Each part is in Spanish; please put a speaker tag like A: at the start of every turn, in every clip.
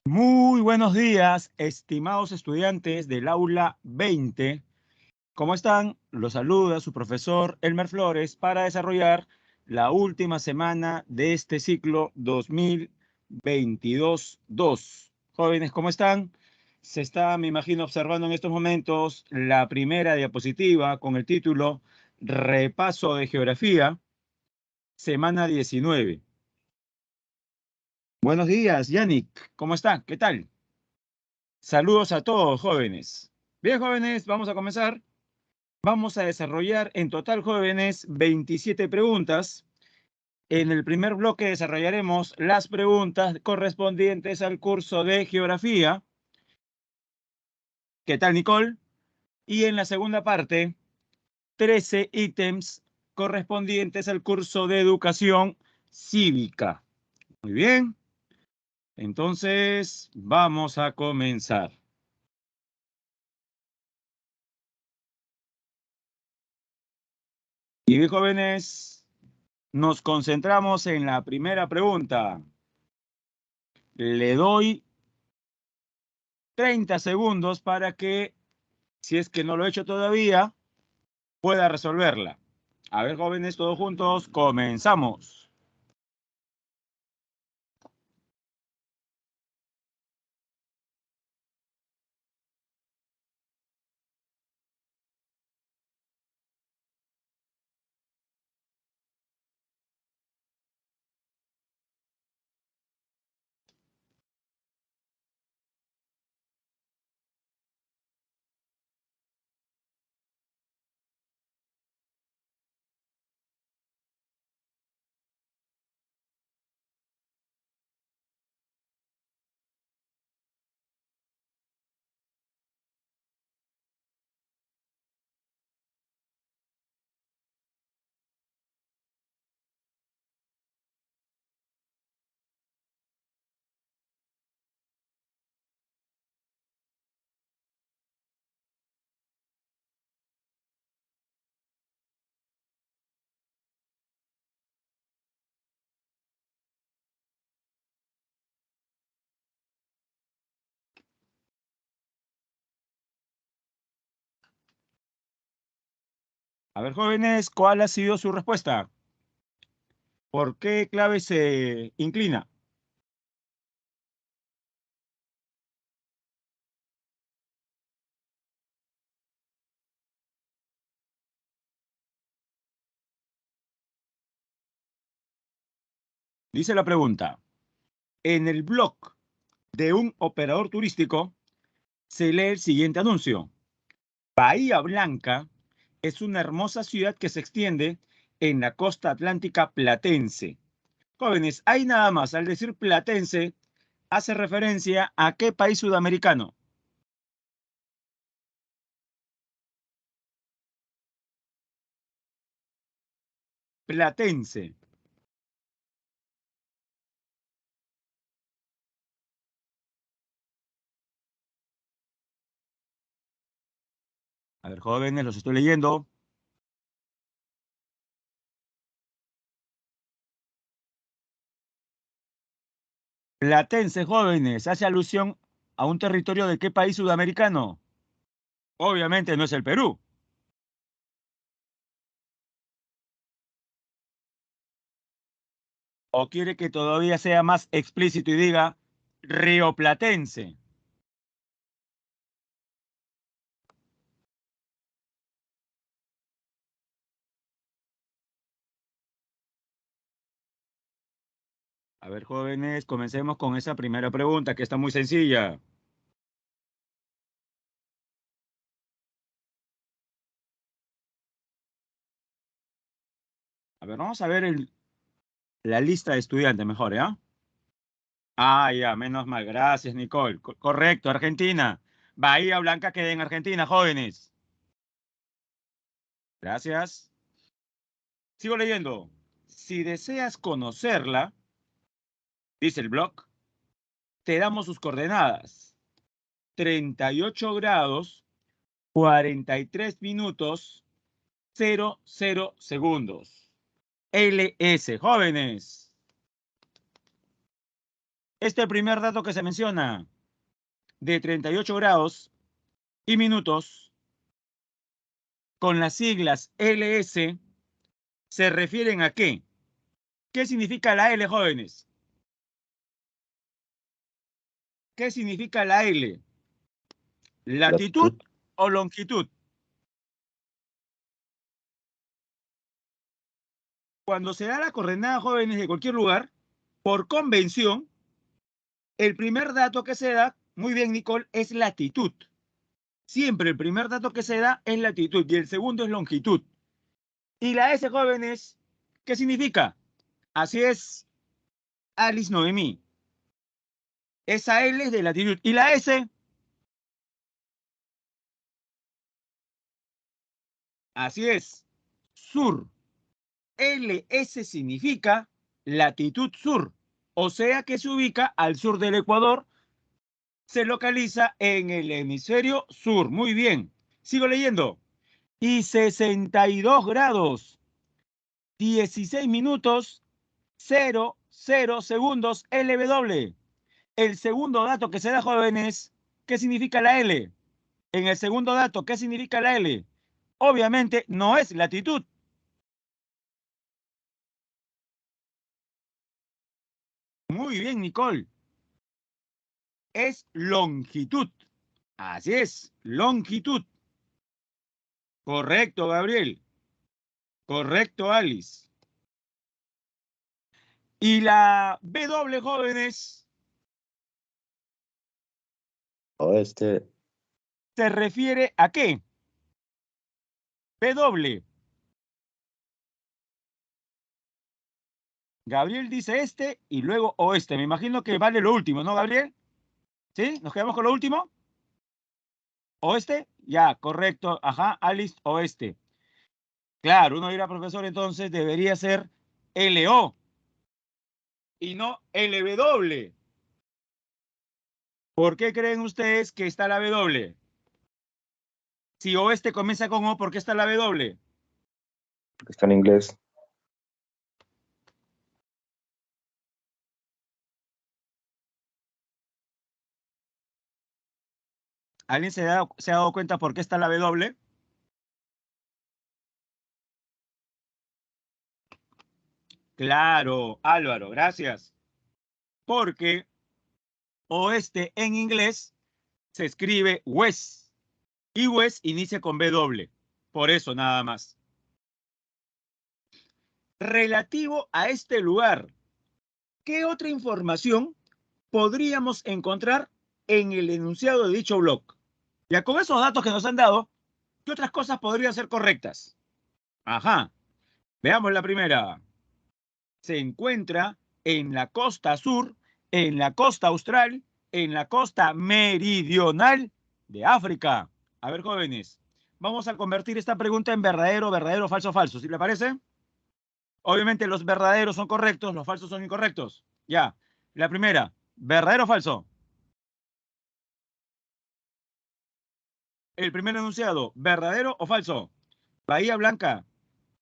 A: Muy buenos días, estimados estudiantes del aula 20. ¿Cómo están? Los saluda su profesor Elmer Flores para desarrollar la última semana de este ciclo 2022-2. Jóvenes, ¿cómo están? Se está, me imagino, observando en estos momentos la primera diapositiva con el título Repaso de Geografía, semana 19. Buenos días, Yannick. ¿Cómo está? ¿Qué tal? Saludos a todos, jóvenes. Bien, jóvenes, vamos a comenzar. Vamos a desarrollar en total, jóvenes, 27 preguntas. En el primer bloque desarrollaremos las preguntas correspondientes al curso de geografía. ¿Qué tal, Nicole? Y en la segunda parte, 13 ítems correspondientes al curso de educación cívica. Muy bien. Entonces, vamos a comenzar. Y bien, jóvenes, nos concentramos en la primera pregunta. Le doy 30 segundos para que, si es que no lo he hecho todavía, pueda resolverla. A ver, jóvenes, todos juntos, comenzamos. A ver, jóvenes, ¿cuál ha sido su respuesta? ¿Por qué clave se inclina? Dice la pregunta. En el blog de un operador turístico se lee el siguiente anuncio. Bahía Blanca es una hermosa ciudad que se extiende en la costa atlántica platense. Jóvenes, hay nada más, al decir platense, hace referencia a qué país sudamericano. Platense. A ver, jóvenes, los estoy leyendo. Platense, jóvenes, hace alusión a un territorio de qué país sudamericano. Obviamente no es el Perú. ¿O quiere que todavía sea más explícito y diga Río Platense? A ver, jóvenes, comencemos con esa primera pregunta que está muy sencilla. A ver, vamos a ver la lista de estudiantes mejor, ¿ya? Ah, ya, menos mal. Gracias, Nicole. Correcto, Argentina. Bahía Blanca queda en Argentina, jóvenes. Gracias. Sigo leyendo. Si deseas conocerla, dice el blog, te damos sus coordenadas. 38 grados, 43 minutos, 00 segundos. LS, jóvenes. Este primer dato que se menciona de 38 grados y minutos con las siglas LS se refieren a qué? ¿Qué significa la L, jóvenes? ¿Qué significa la L? ¿Latitud
B: Latitud.
A: o longitud? Cuando se da la coordenada, jóvenes, de cualquier lugar, por convención, el primer dato que se da, muy bien, Nicole, es latitud. Siempre el primer dato que se da es latitud y el segundo es longitud. Y la S, jóvenes, ¿qué significa? Así es, Alice Noemí. Esa L es de latitud. ¿Y la S? Así es, sur. LS significa latitud sur, o sea que se ubica al sur del Ecuador, se localiza en el hemisferio sur. Muy bien, sigo leyendo. Y 62 grados, 16 minutos, 00 segundos LW. El segundo dato que se da, jóvenes, ¿qué significa la L? En el segundo dato, ¿qué significa la L? Obviamente no es latitud. Muy bien, Nicole. Es longitud. Así es, longitud. Correcto, Gabriel. Correcto, Alice. Y la W, jóvenes,
B: Oeste.
A: ¿se refiere a qué? W. Gabriel dice este y luego oeste. Me imagino que vale lo último, ¿no, Gabriel? ¿Sí? ¿Nos quedamos con lo último? ¿Oeste? Ya, correcto. Ajá, Alice, oeste. Claro, uno dirá, profesor, entonces debería ser LO y no LW. ¿Por qué creen ustedes que está la W? Si oeste comienza con O, ¿por qué está la W?
B: Está en inglés.
A: ¿Alguien se ha dado cuenta por qué está la W? Claro, Álvaro, gracias. Porque oeste en inglés se escribe west y west inicia con W. Por eso nada más. Relativo a este lugar, ¿qué otra información podríamos encontrar en el enunciado de dicho blog? Ya con esos datos que nos han dado, ¿qué otras cosas podrían ser correctas? Ajá, veamos la primera. Se encuentra en la costa sur, en la costa austral, en la costa meridional de África. A ver, jóvenes, vamos a convertir esta pregunta en verdadero, verdadero, falso, falso. ¿Sí le parece? Obviamente los verdaderos son correctos, los falsos son incorrectos. Ya, la primera, ¿verdadero o falso? El primer enunciado, ¿verdadero o falso? Bahía Blanca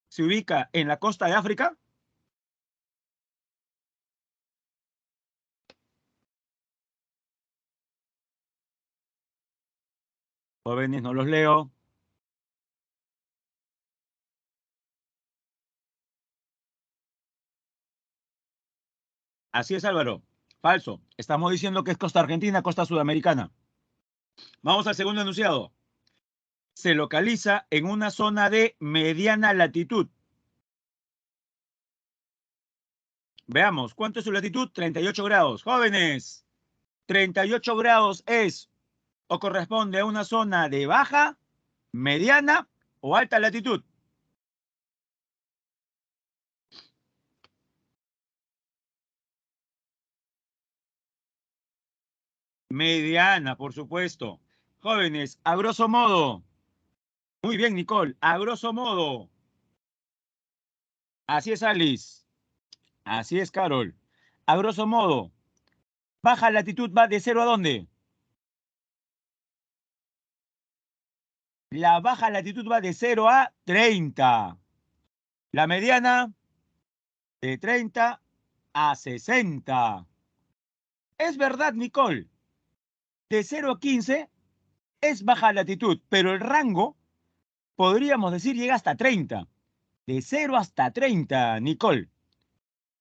A: se ubica en la costa de África. Jóvenes, no los leo. Así es, Álvaro. Falso. Estamos diciendo que es costa argentina, costa sudamericana. Vamos al segundo enunciado. Se localiza en una zona de mediana latitud. Veamos, ¿cuánto es su latitud? 38 grados. Jóvenes, 38 grados es o corresponde a una zona de baja, mediana o alta latitud. Mediana, por supuesto. Jóvenes, a grosso modo. Muy bien, Nicole. A grosso modo. Así es, Alice. Así es, Carol. A grosso modo. Baja latitud va de 0 a ¿dónde? La baja latitud va de 0 a 30. La mediana de 30 a 60. Es verdad, Nicole. De 0 a 15 es baja latitud, pero el rango, podríamos decir, llega hasta 30. De 0 hasta 30, Nicole.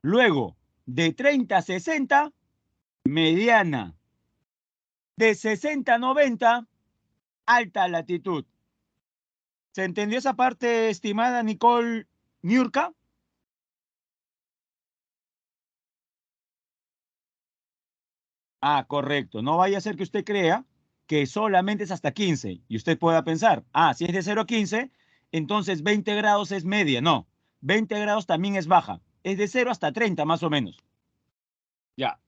A: Luego, de 30 a 60, mediana. De 60 a 90, alta latitud. ¿Se entendió esa parte, estimada Nicole Niurka? Ah, correcto. No vaya a ser que usted crea que solamente es hasta 15 y usted pueda pensar, si es de 0 a 15, entonces 20 grados es media. No, 20 grados también es baja. Es de 0 hasta 30 más o menos. Ya.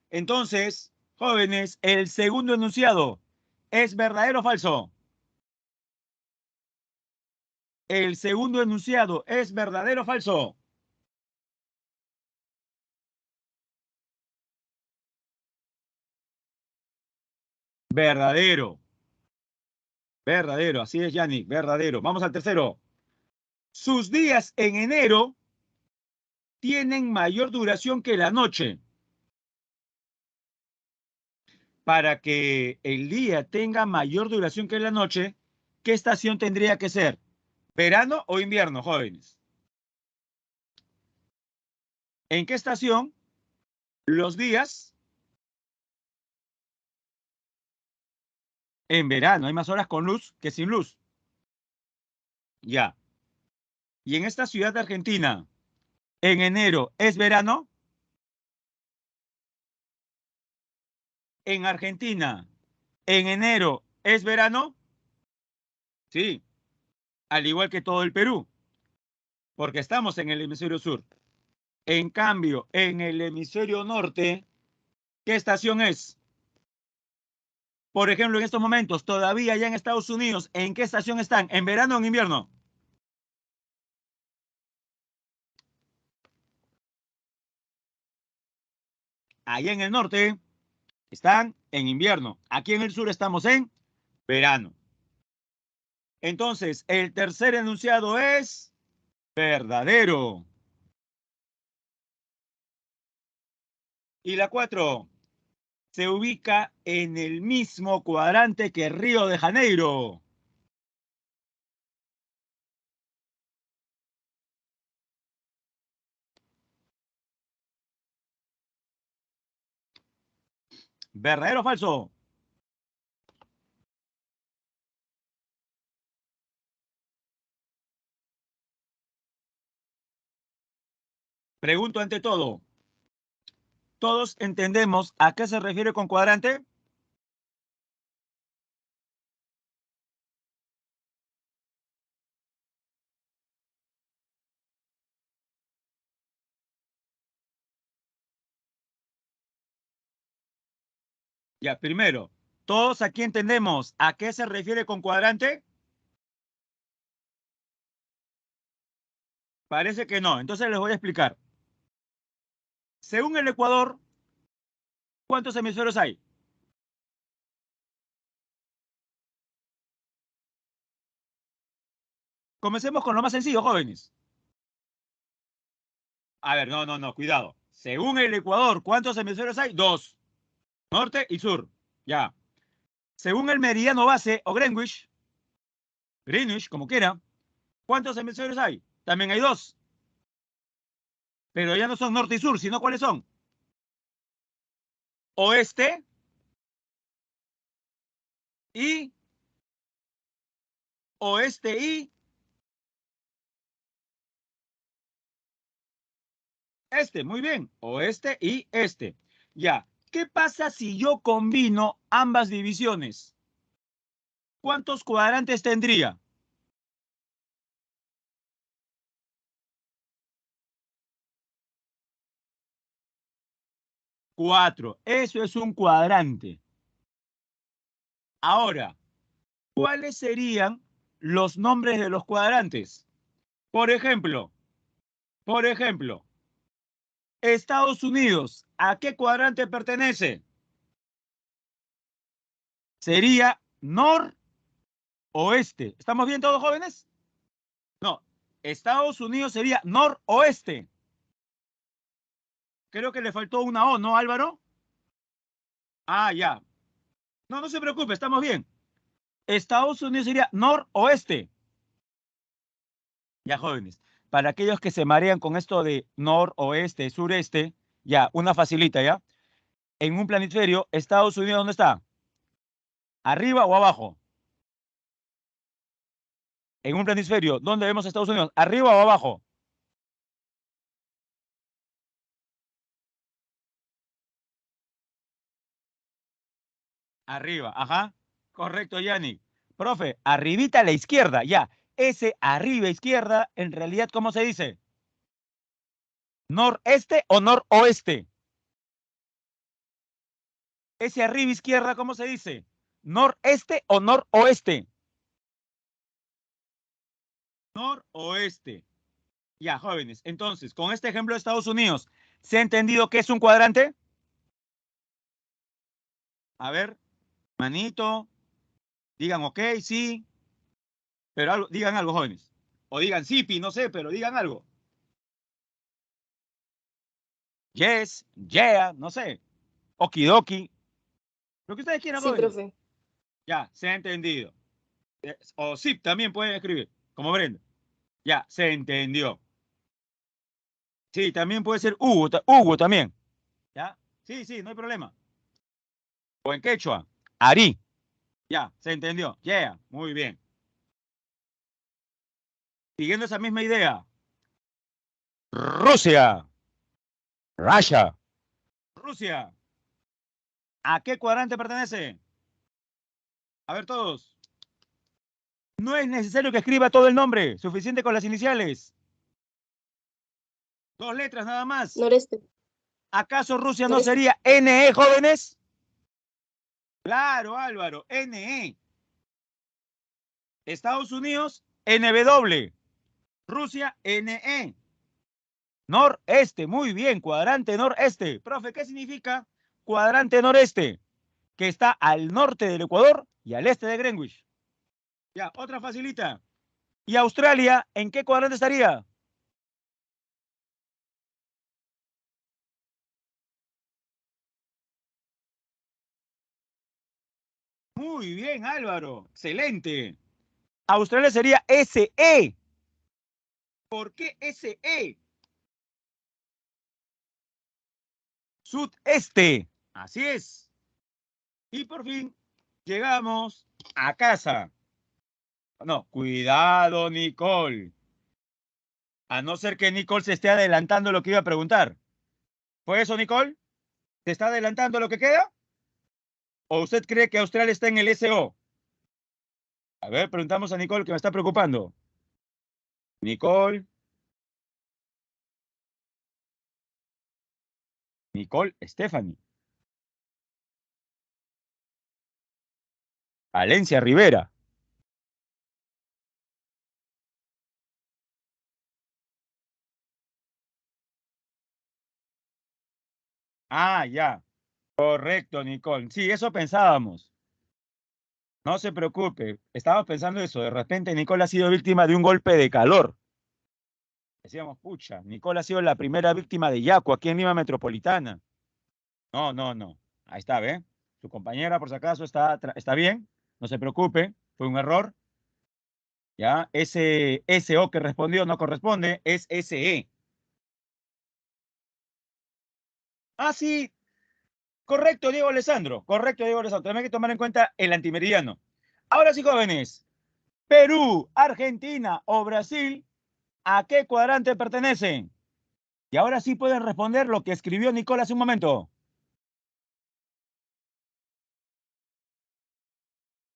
A: Entonces, jóvenes, el segundo enunciado, ¿es verdadero o falso? El segundo enunciado, ¿es verdadero o falso? Verdadero. Verdadero, así es, Yannick, verdadero. Vamos al tercero. Sus días en enero tienen mayor duración que la noche. Para que el día tenga mayor duración que la noche, ¿qué estación tendría que ser? ¿Verano o invierno, jóvenes? ¿En qué estación los días? En verano, hay más horas con luz que sin luz. Ya. Y en esta ciudad de Argentina, en enero, ¿es verano? En Argentina, en enero, ¿es verano? Sí, al igual que todo el Perú, porque estamos en el hemisferio sur. En cambio, en el hemisferio norte, ¿qué estación es? Por ejemplo, en estos momentos, todavía allá en Estados Unidos, ¿en qué estación están? ¿En verano o en invierno? Allá en el norte están en invierno. Aquí en el sur estamos en verano. Entonces, el tercer enunciado es verdadero. Y la 4 se ubica en el mismo cuadrante que Río de Janeiro. ¿Verdadero o falso? Pregunto ante todo. ¿Todos entendemos a qué se refiere con cuadrante? Ya, primero, ¿todos aquí entendemos a qué se refiere con cuadrante? Parece que no. Entonces les voy a explicar. Según el Ecuador, ¿cuántos hemisferios hay? Comencemos con lo más sencillo, jóvenes. A ver, no, cuidado. Según el Ecuador, ¿cuántos hemisferios hay? Dos. Norte y sur. Ya. Según el meridiano base o Greenwich, como quiera, ¿cuántos hemisferios hay? También hay dos. Pero ya no son norte y sur, sino ¿cuáles son? Oeste y oeste y este. Muy bien. Oeste y este. Ya. ¿Qué pasa si yo combino ambas divisiones? ¿Cuántos cuadrantes tendría? 4. Eso es un cuadrante. Ahora, ¿cuáles serían los nombres de los cuadrantes? Por ejemplo, Estados Unidos, ¿a qué cuadrante pertenece? Sería noroeste. ¿Estamos bien todos, jóvenes? No, Estados Unidos sería noroeste. creo que le faltó una O, ¿no, Álvaro? Ah, ya. No, no se preocupe, estamos bien. Estados Unidos sería noroeste. Ya, jóvenes. Para aquellos que se marean con esto de noroeste, sureste, ya, una facilita, ¿ya? En un planisferio, Estados Unidos, ¿dónde está? ¿Arriba o abajo? En un planisferio, ¿dónde vemos a Estados Unidos? ¿Arriba o abajo? Arriba, ajá. Correcto, Yanni. Profe, arribita a la izquierda, ya. Ese arriba izquierda, en realidad, ¿cómo se dice? ¿Noreste o noroeste? Ese arriba izquierda, ¿cómo se dice? ¿Noreste o noroeste? Noroeste. Ya, jóvenes. Entonces, con este ejemplo de Estados Unidos, ¿se ha entendido qué es un cuadrante? A ver, manito, digan ok, sí, pero digan algo, jóvenes. O digan sí, no sé, pero digan algo. Yes, yeah, no sé. Okidoki. Lo que ustedes quieran,
C: Sí,
A: jóvenes.
C: profe.
A: Ya, se ha entendido. O zip también pueden escribir, como Brenda. Ya, se entendió. Sí, también puede ser Hugo, Hugo también. ¿Ya? Sí, sí, no hay problema. O en quechua, Ari. Ya, se entendió. Yeah, muy bien. Siguiendo esa misma idea. Rusia. Russia. Rusia. ¿A qué cuadrante pertenece? A ver todos. No es necesario que escriba todo el nombre. Suficiente con las iniciales. 2 letras nada más.
C: Noreste.
A: ¿Acaso Rusia no
C: Noreste.
A: sería NE, jóvenes? Claro, Álvaro, NE. Estados Unidos, NW. Rusia, NE. Noreste, muy bien, cuadrante noreste. Profe, ¿qué significa cuadrante noreste? Que está al norte del Ecuador y al este de Greenwich. Ya, otra facilita. ¿Y Australia en qué cuadrante estaría? Muy bien, Álvaro. Excelente. Australia sería SE. ¿Por qué SE? Sudeste. Así es. Y por fin llegamos a casa. No, cuidado, Nicole. A no ser que Nicole se esté adelantando lo que iba a preguntar. ¿Fue eso, Nicole? ¿Se está adelantando lo que queda? ¿O usted cree que Australia está en el SO? A ver, preguntamos a Nicole que me está preocupando. Nicole. Nicole Stephanie. Valencia Rivera. Ah, ya. Correcto, Nicole. Sí, eso pensábamos. No se preocupe. Estábamos pensando eso. De repente Nicole ha sido víctima de un golpe de calor. Decíamos, pucha, Nicole ha sido la primera víctima de Yaco aquí en Lima Metropolitana. No, no, no. Ahí está, ¿ve? Su compañera, por si acaso, está bien. No se preocupe. Fue un error. Ya, ese SO que respondió no corresponde, es SE. Ah, sí, correcto, Diego Alessandro. Correcto, Diego Alessandro. También hay que tomar en cuenta el antimeridiano. Ahora sí, jóvenes. Perú, Argentina o Brasil, ¿a qué cuadrante pertenecen? Y ahora sí pueden responder lo que escribió Nicole hace un momento.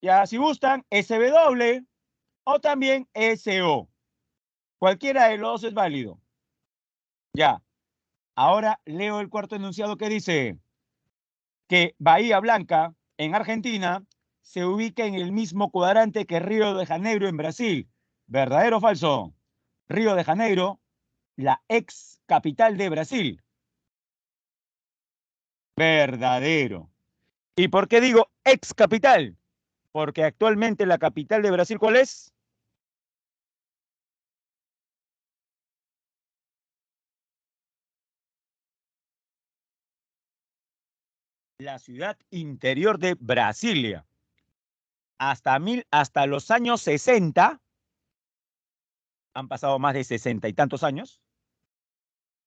A: Ya, si gustan, SW o también SO. Cualquiera de los dos es válido. Ya. Ahora leo el cuarto enunciado que dice que Bahía Blanca, en Argentina, se ubica en el mismo cuadrante que Río de Janeiro en Brasil. ¿Verdadero o falso? Río de Janeiro, la ex capital de Brasil. Verdadero. ¿Y por qué digo ex capital? Porque actualmente la capital de Brasil, ¿cuál es? la ciudad interior de Brasilia. Hasta los años 60, han pasado más de 60 y tantos años,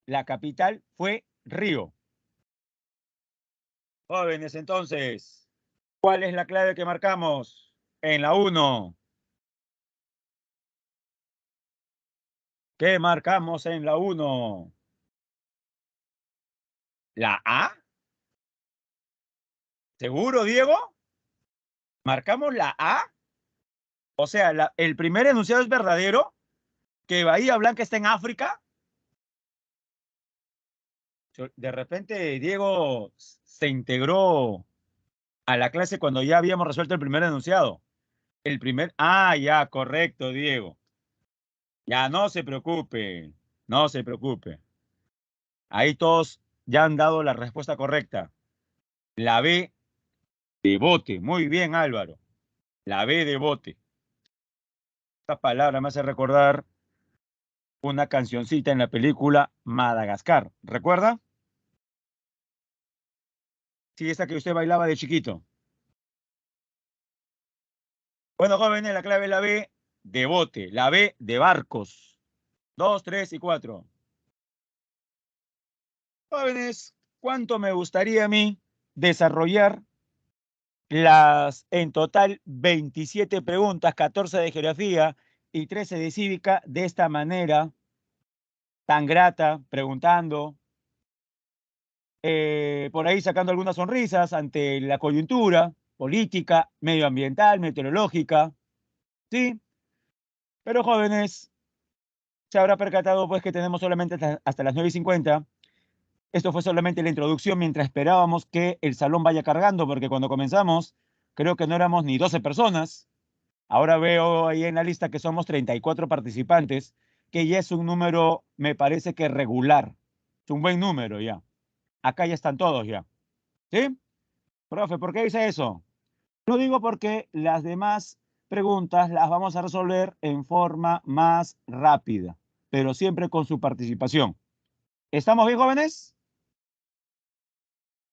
A: la capital fue Río. Jóvenes, entonces, ¿cuál es la clave que marcamos en la 1? ¿Qué marcamos en la 1? ¿La A? ¿Seguro, Diego? ¿Marcamos la A? O sea, el primer enunciado es verdadero, que Bahía Blanca está en África. De repente, Diego se integró a la clase cuando ya habíamos resuelto el primer enunciado. Ya, correcto, Diego. Ya, no se preocupe, no se preocupe. Ahí todos ya han dado la respuesta correcta. La B de bote. Muy bien, Álvaro. La B de bote. Esta palabra me hace recordar una cancioncita en la película Madagascar. ¿Recuerda? Sí, esa que usted bailaba de chiquito. Bueno, jóvenes, la clave es la B de bote. La B de barcos. 2, 3 y 4. Jóvenes, ¿cuánto me gustaría a mí desarrollar las en total 27 preguntas, 14 de geografía y 13 de cívica, de esta manera tan grata, preguntando, por ahí sacando algunas sonrisas ante la coyuntura política, medioambiental, meteorológica, ¿sí? Pero jóvenes, se habrá percatado pues que tenemos solamente hasta las 9:50. Esto fue solamente la introducción mientras esperábamos que el salón vaya cargando, porque cuando comenzamos creo que no éramos ni 12 personas. Ahora veo ahí en la lista que somos 34 participantes, que ya es un número, me parece que regular. Es un buen número ya. Acá ya están todos ya. ¿Sí? Profe, ¿por qué dice eso? Lo digo porque las demás preguntas las vamos a resolver en forma más rápida, pero siempre con su participación. ¿Estamos bien, jóvenes?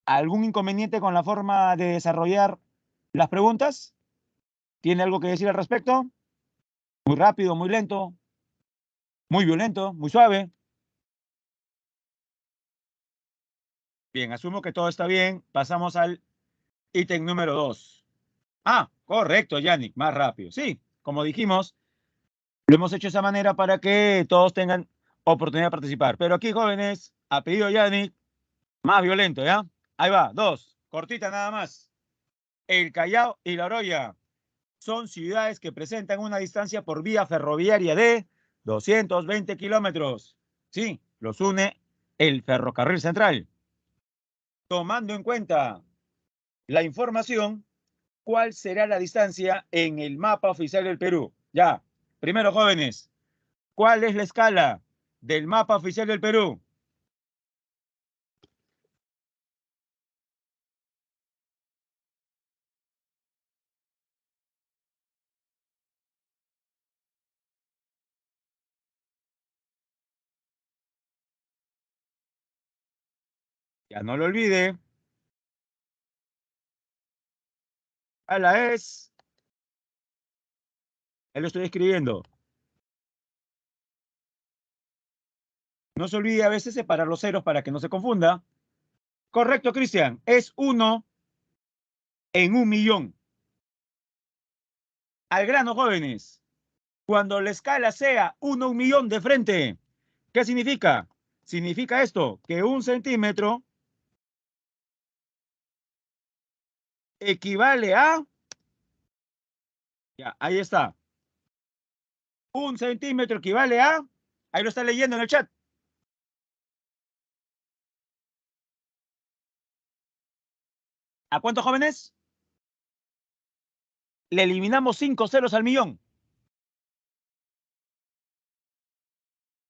A: ¿Algún inconveniente con la forma de desarrollar las preguntas? ¿Tiene algo que decir al respecto? Muy rápido, muy lento, muy violento, muy suave. Bien, asumo que todo está bien. Pasamos al ítem número 2. Ah, correcto, Yannick, más rápido. Sí, como dijimos, lo hemos hecho de esa manera para que todos tengan oportunidad de participar. Pero aquí, jóvenes, a pedido Yannick, más violento, ¿ya? Ahí va, 2, cortita nada más. El Callao y La Oroya son ciudades que presentan una distancia por vía ferroviaria de 220 kilómetros. Sí, los une el ferrocarril central. Tomando en cuenta la información, ¿cuál será la distancia en el mapa oficial del Perú? Ya, primero, jóvenes, ¿cuál es la escala del mapa oficial del Perú? Ya no lo olvide. A la es. Ahí lo estoy escribiendo. No se olvide a veces separar los ceros para que no se confunda. Correcto, Cristian. Es 1 en 1.000.000. Al grano, jóvenes. Cuando la escala sea 1 a 1.000.000 de frente, ¿qué significa? Significa esto, que 1 centímetro equivale a... Ya, ahí está. 1 centímetro equivale a... Ahí lo está leyendo en el chat. ¿A cuántos, jóvenes? Le eliminamos 5 ceros al millón.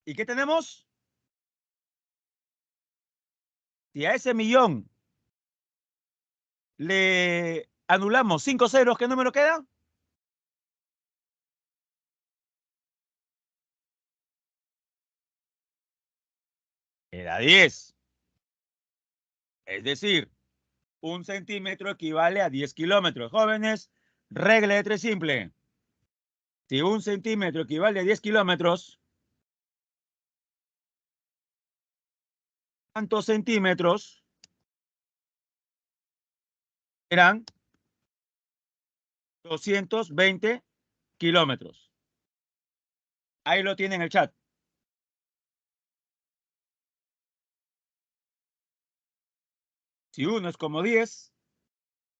A: ¿Y qué tenemos? Si a ese millón le anulamos 5 ceros, ¿qué número queda? Queda 10. Es decir, Un centímetro equivale a 10 kilómetros. Jóvenes, regla de tres simple. Si un centímetro equivale a 10 kilómetros, ¿cuántos centímetros eran? 220 kilómetros. Ahí lo tienen en el chat. Si 1 es como 10,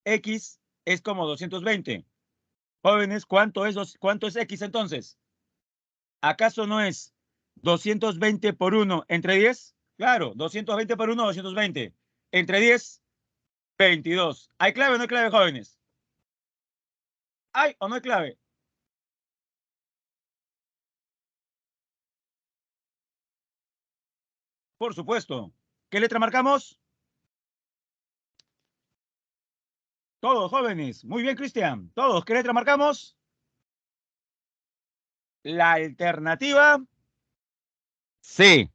A: X es como 220. Jóvenes, ¿cuánto es X entonces? ¿Acaso no es 220 por 1 entre 10? Claro, 220 por 1, 220. Entre 10, 22. ¿Hay clave o no hay clave, jóvenes? ¿Hay o no hay clave? Por supuesto. ¿Qué letra marcamos? Todos, jóvenes. Muy bien, Cristian. Todos. ¿Qué letra marcamos? La alternativa C.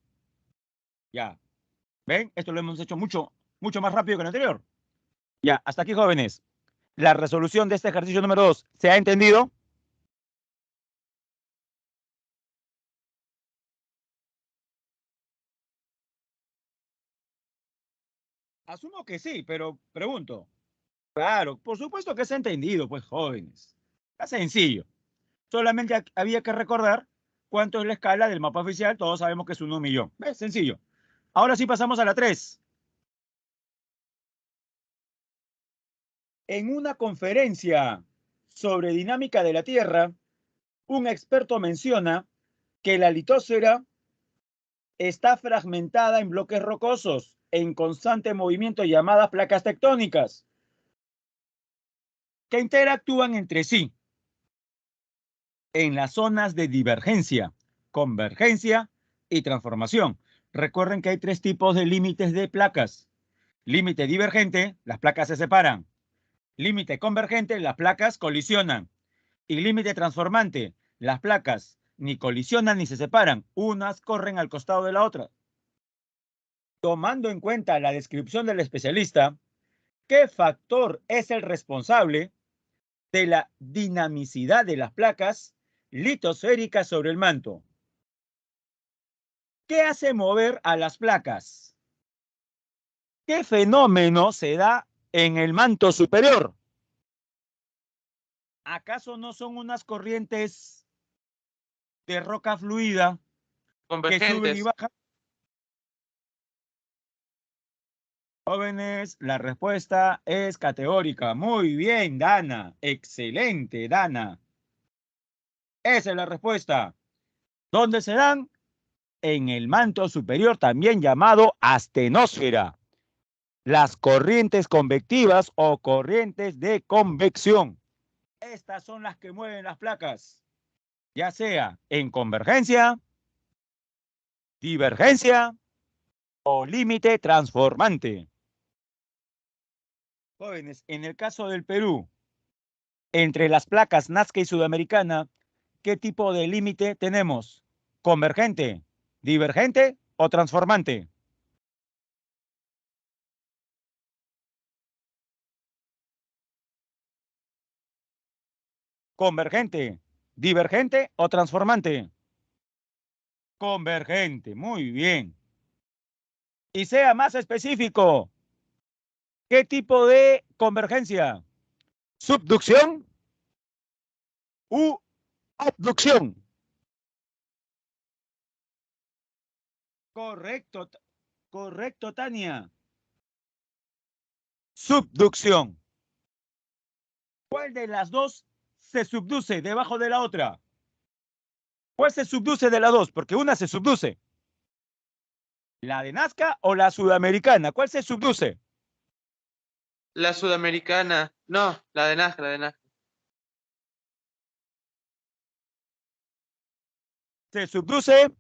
A: Ya. ¿Ven? Esto lo hemos hecho mucho más rápido que el anterior. Ya, hasta aquí, jóvenes. La resolución de este ejercicio número 2. ¿Se ha entendido? Asumo que sí, pero pregunto. Claro, por supuesto que se ha entendido, pues, jóvenes. Está sencillo. Solamente había que recordar cuánto es la escala del mapa oficial. Todos sabemos que es 1.000.000. ¿Ves? Sencillo. Ahora sí pasamos a la 3. En una conferencia sobre dinámica de la Tierra, un experto menciona que la litosfera está fragmentada en bloques rocosos en constante movimiento llamadas placas tectónicas que interactúan entre sí en las zonas de divergencia, convergencia y transformación. Recuerden que hay tres tipos de límites de placas. Límite divergente, las placas se separan. Límite convergente, las placas colisionan. Y límite transformante, las placas ni colisionan ni se separan, unas corren al costado de la otra. Tomando en cuenta la descripción del especialista, ¿qué factor es el responsable de la dinamicidad de las placas litosféricas sobre el manto? ¿Qué hace mover a las placas? ¿Qué fenómeno se da en el manto superior? ¿Acaso no son unas corrientes de roca fluida que suben y
C: Convergentes.
A: bajan? Jóvenes, la respuesta es categórica. Muy bien, Dana. Excelente, Dana. Esa es la respuesta. ¿Dónde se dan? En el manto superior, también llamado astenosfera. Las corrientes convectivas o corrientes de convección. Estas son las que mueven las placas, ya sea en convergencia, divergencia o límite transformante. Jóvenes, en el caso del Perú, entre las placas Nazca y Sudamericana, ¿qué tipo de límite tenemos? ¿Convergente, divergente o transformante? ¿Convergente, divergente o transformante? Convergente, muy bien. Y sea más específico, ¿qué tipo de convergencia? ¿Subducción u abducción? Correcto, correcto, Tania. Subducción. ¿Cuál de las dos se subduce debajo de la otra? ¿Cuál se subduce de las dos? Porque una se subduce. ¿La de Nazca o la sudamericana? ¿Cuál se subduce?
C: La sudamericana. No, la de Nazca, la de Nazca.
A: Se subduce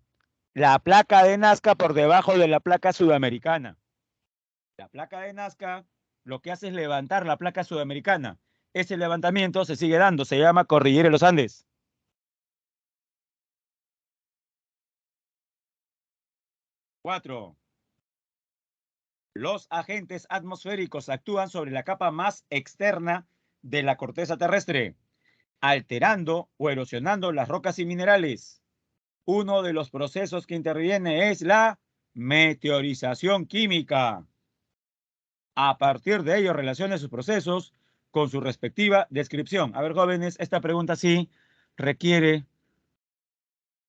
A: la placa de Nazca por debajo de la placa sudamericana. La placa de Nazca lo que hace es levantar la placa sudamericana. Ese levantamiento se sigue dando, se llama Cordillera de los Andes. 4, Los agentes atmosféricos actúan sobre la capa más externa de la corteza terrestre, alterando o erosionando las rocas y minerales. Uno de los procesos que interviene es la meteorización química. A partir de ello, relacione sus procesos con su respectiva descripción. A ver, jóvenes, esta pregunta sí requiere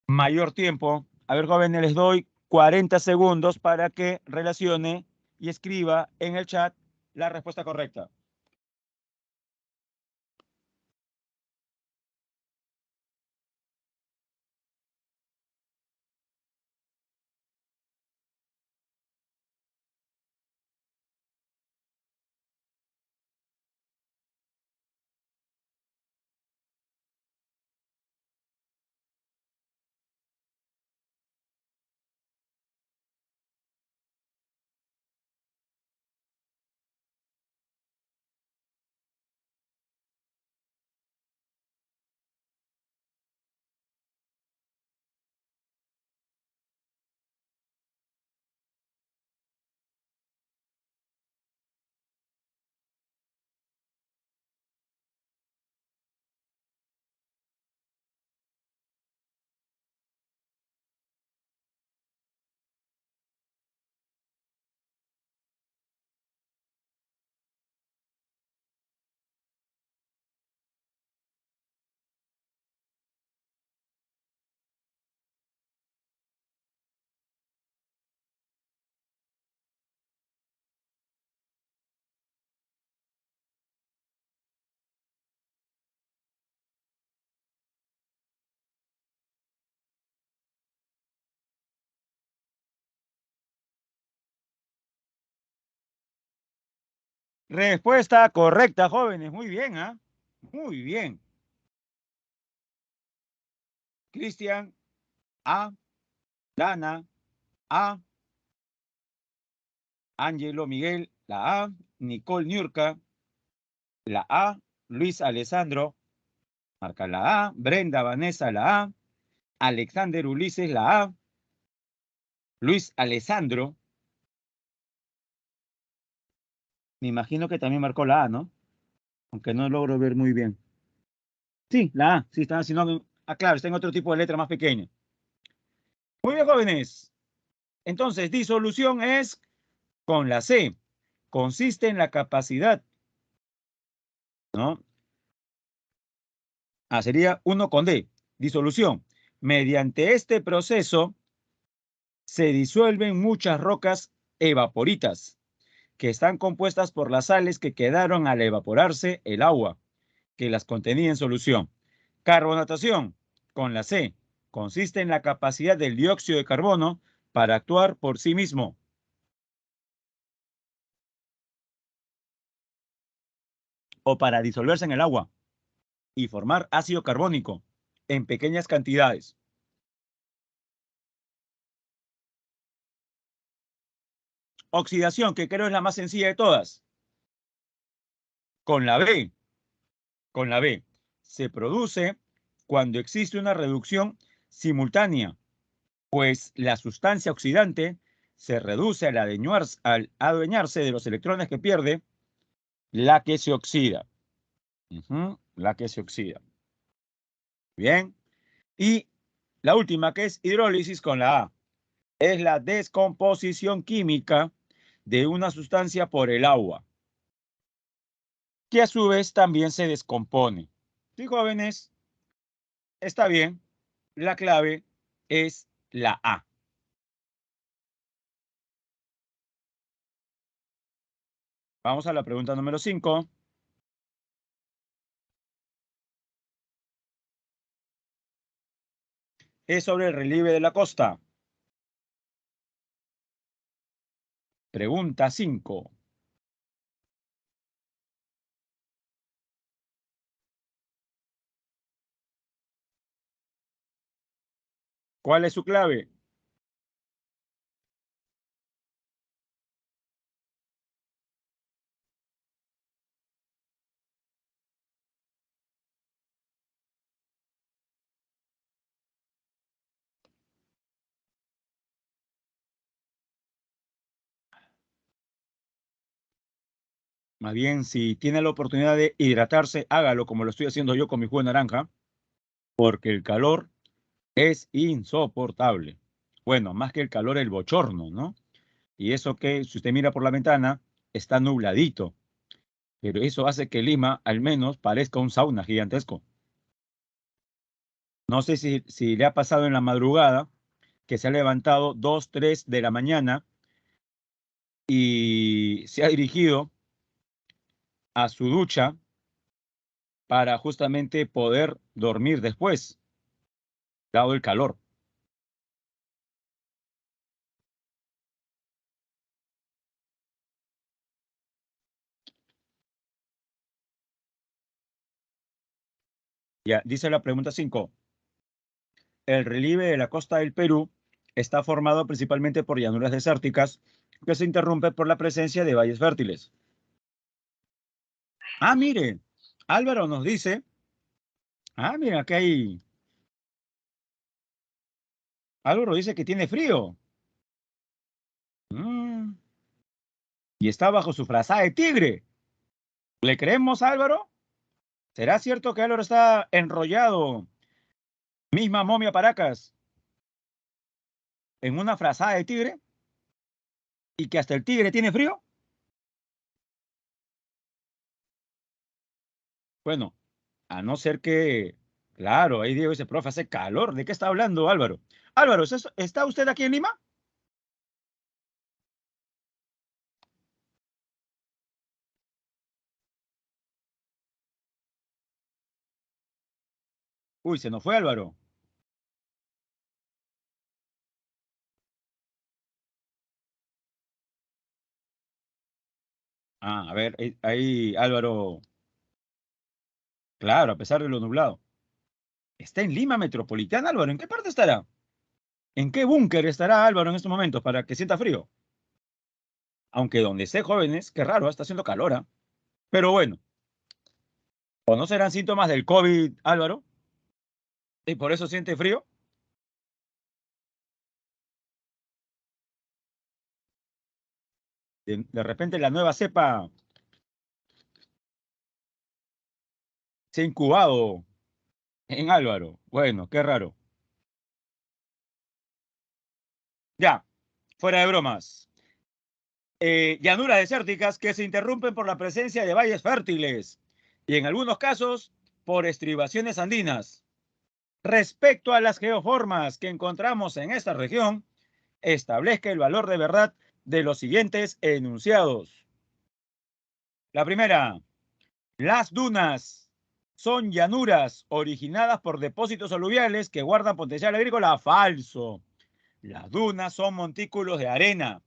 A: mayor tiempo. A ver, jóvenes, les doy 40 segundos para que relacione y escriba en el chat la respuesta correcta. Respuesta correcta, jóvenes. Muy bien, ¿ah? Muy bien. Cristian, A. Dana, A. Ángelo Miguel, la A. Nicole Niurka, la A. Luis Alessandro, marca la A. Brenda Vanessa, la A. Alexander Ulises, la A. Luis Alessandro, me imagino que también marcó la A, ¿no? Aunque no logro ver muy bien. Sí, la A, sí, está, sino, claro, está en otro tipo de letra más pequeña. Muy bien, jóvenes. Entonces, disolución es con la C. Consiste en la capacidad, ¿no? Sería 1 con D. Disolución. Mediante este proceso se disuelven muchas rocas evaporitas, que están compuestas por las sales que quedaron al evaporarse el agua, que las contenía en solución. Carbonatación, con la C, consiste en la capacidad del dióxido de carbono para actuar por sí mismo. O para disolverse en el agua y formar ácido carbónico en pequeñas cantidades. Oxidación, que creo es la más sencilla de todas. Con la B. Con la B. Se produce cuando existe una reducción simultánea, pues la sustancia oxidante se reduce al adueñarse de los electrones que pierde la que se oxida. La que se oxida. Bien. Y la última, que es hidrólisis, con la A, es la descomposición química de una sustancia por el agua, que a su vez también se descompone. Sí, jóvenes, está bien. La clave es la A. Vamos a la pregunta número 5. Es sobre el relieve de la costa. Pregunta 5. ¿Cuál es su clave? Más bien, si tiene la oportunidad de hidratarse, hágalo como lo estoy haciendo yo con mi jugo de naranja, porque el calor es insoportable. Bueno, más que el calor, el bochorno, ¿no? Y eso que, si usted mira por la ventana, está nubladito, pero eso hace que Lima al menos parezca un sauna gigantesco. No sé si le ha pasado en la madrugada que se ha levantado 2, 3 de la mañana y se ha dirigido a su ducha para justamente poder dormir después, dado el calor. Ya, dice la pregunta 5. El relieve de la costa del Perú está formado principalmente por llanuras desérticas que se interrumpen por la presencia de valles fértiles. Ah, mire, Álvaro nos dice, mira, que hay, Álvaro dice que tiene frío. Mm, y está bajo su frazada de tigre. ¿Le creemos, Álvaro? ¿Será cierto que Álvaro está enrollado, misma momia Paracas, en una frazada de tigre y que hasta el tigre tiene frío? Bueno, a no ser que, claro, ahí Diego dice, profe, hace calor. ¿De qué está hablando Álvaro? Álvaro, ¿está usted aquí en Lima? Uy, se nos fue Álvaro. A ver, ahí Álvaro, claro, a pesar de lo nublado. ¿Está en Lima Metropolitana, Álvaro? ¿En qué parte estará? ¿En qué búnker estará Álvaro en estos momentos para que sienta frío? Aunque donde esté jóvenes, qué raro, está haciendo calor, ¿ah? Pero bueno, ¿o no serán síntomas del COVID, Álvaro? ¿Y por eso siente frío? De repente la nueva cepa se ha incubado en Álvaro. Bueno, qué raro. Ya, fuera de bromas. Llanuras desérticas que se interrumpen por la presencia de valles fértiles y en algunos casos por estribaciones andinas. Respecto a las geoformas que encontramos en esta región, establezca el valor de verdad de los siguientes enunciados. La primera, las dunas son llanuras originadas por depósitos aluviales que guardan potencial agrícola. Falso. Las dunas son montículos de arena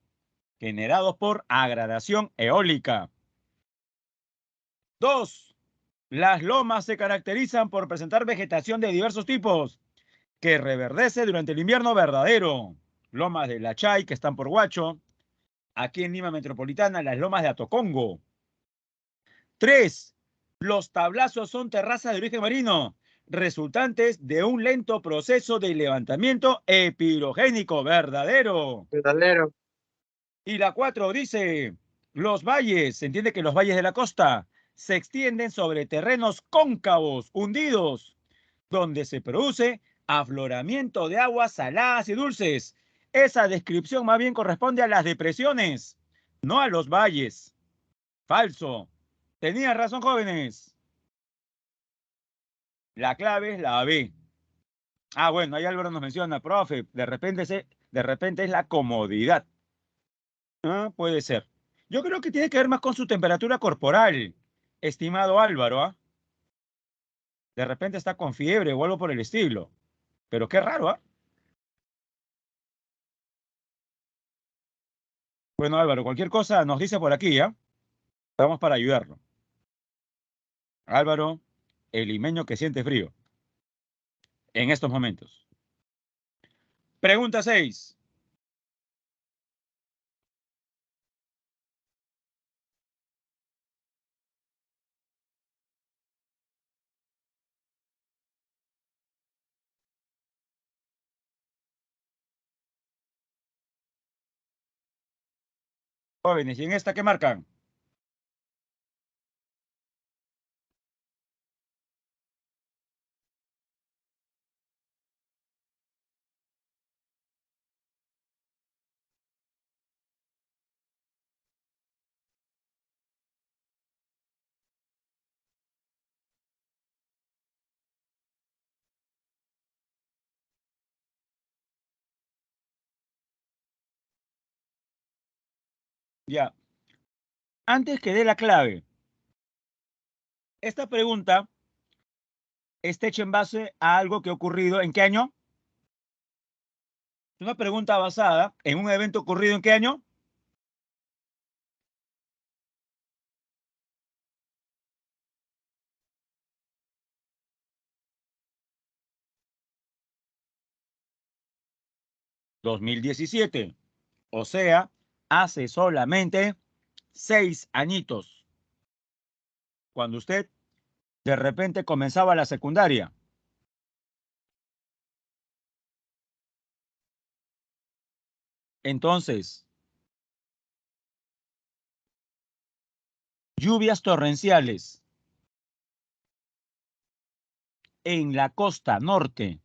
A: generados por agradación eólica. 2. Las lomas se caracterizan por presentar vegetación de diversos tipos que reverdece durante el invierno. Verdadero. Lomas de La Chay, que están por Huacho. Aquí en Lima Metropolitana, las lomas de Atocongo. 3. Los tablazos son terrazas de origen marino, resultantes de un lento proceso de levantamiento epirogénico. Verdadero.
C: Verdadero.
A: Y la 4 dice, los valles, se entiende que los valles de la costa se extienden sobre terrenos cóncavos, hundidos, donde se produce afloramiento de aguas saladas y dulces. Esa descripción más bien corresponde a las depresiones, no a los valles. Falso. Tenían razón, jóvenes. La clave es la B. Bueno, ahí Álvaro nos menciona, profe, de repente es la comodidad. Puede ser. Yo creo que tiene que ver más con su temperatura corporal, estimado Álvaro, ¿ah? De repente está con fiebre o algo por el estilo. Pero qué raro, ¿ah? Bueno, Álvaro, cualquier cosa nos dice por aquí, ¿ah? Estamos para ayudarlo. Álvaro, el limeño que siente frío en estos momentos. Pregunta 6. Jóvenes, ¿y en esta qué marcan? Ya. Antes que dé la clave, esta pregunta está hecha en base a algo que ha ocurrido ¿en qué año? Es una pregunta basada en un evento ocurrido ¿en qué año? ...2017. O sea, hace solamente 6 añitos. Cuando usted de repente comenzaba la secundaria. Entonces, lluvias torrenciales en la costa norte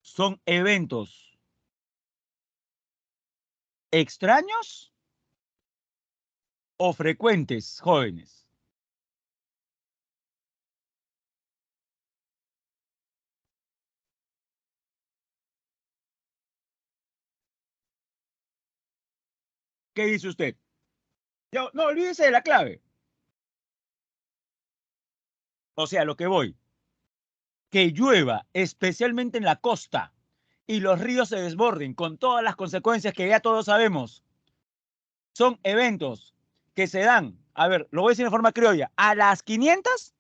A: son eventos extraños o frecuentes, jóvenes. ¿Qué dice usted? No olvídese de la clave. O sea, lo que voy. Que llueva, especialmente en la costa, y los ríos se desborden con todas las consecuencias que ya todos sabemos. Son eventos que se dan, a ver, lo voy a decir en forma criolla, a las 500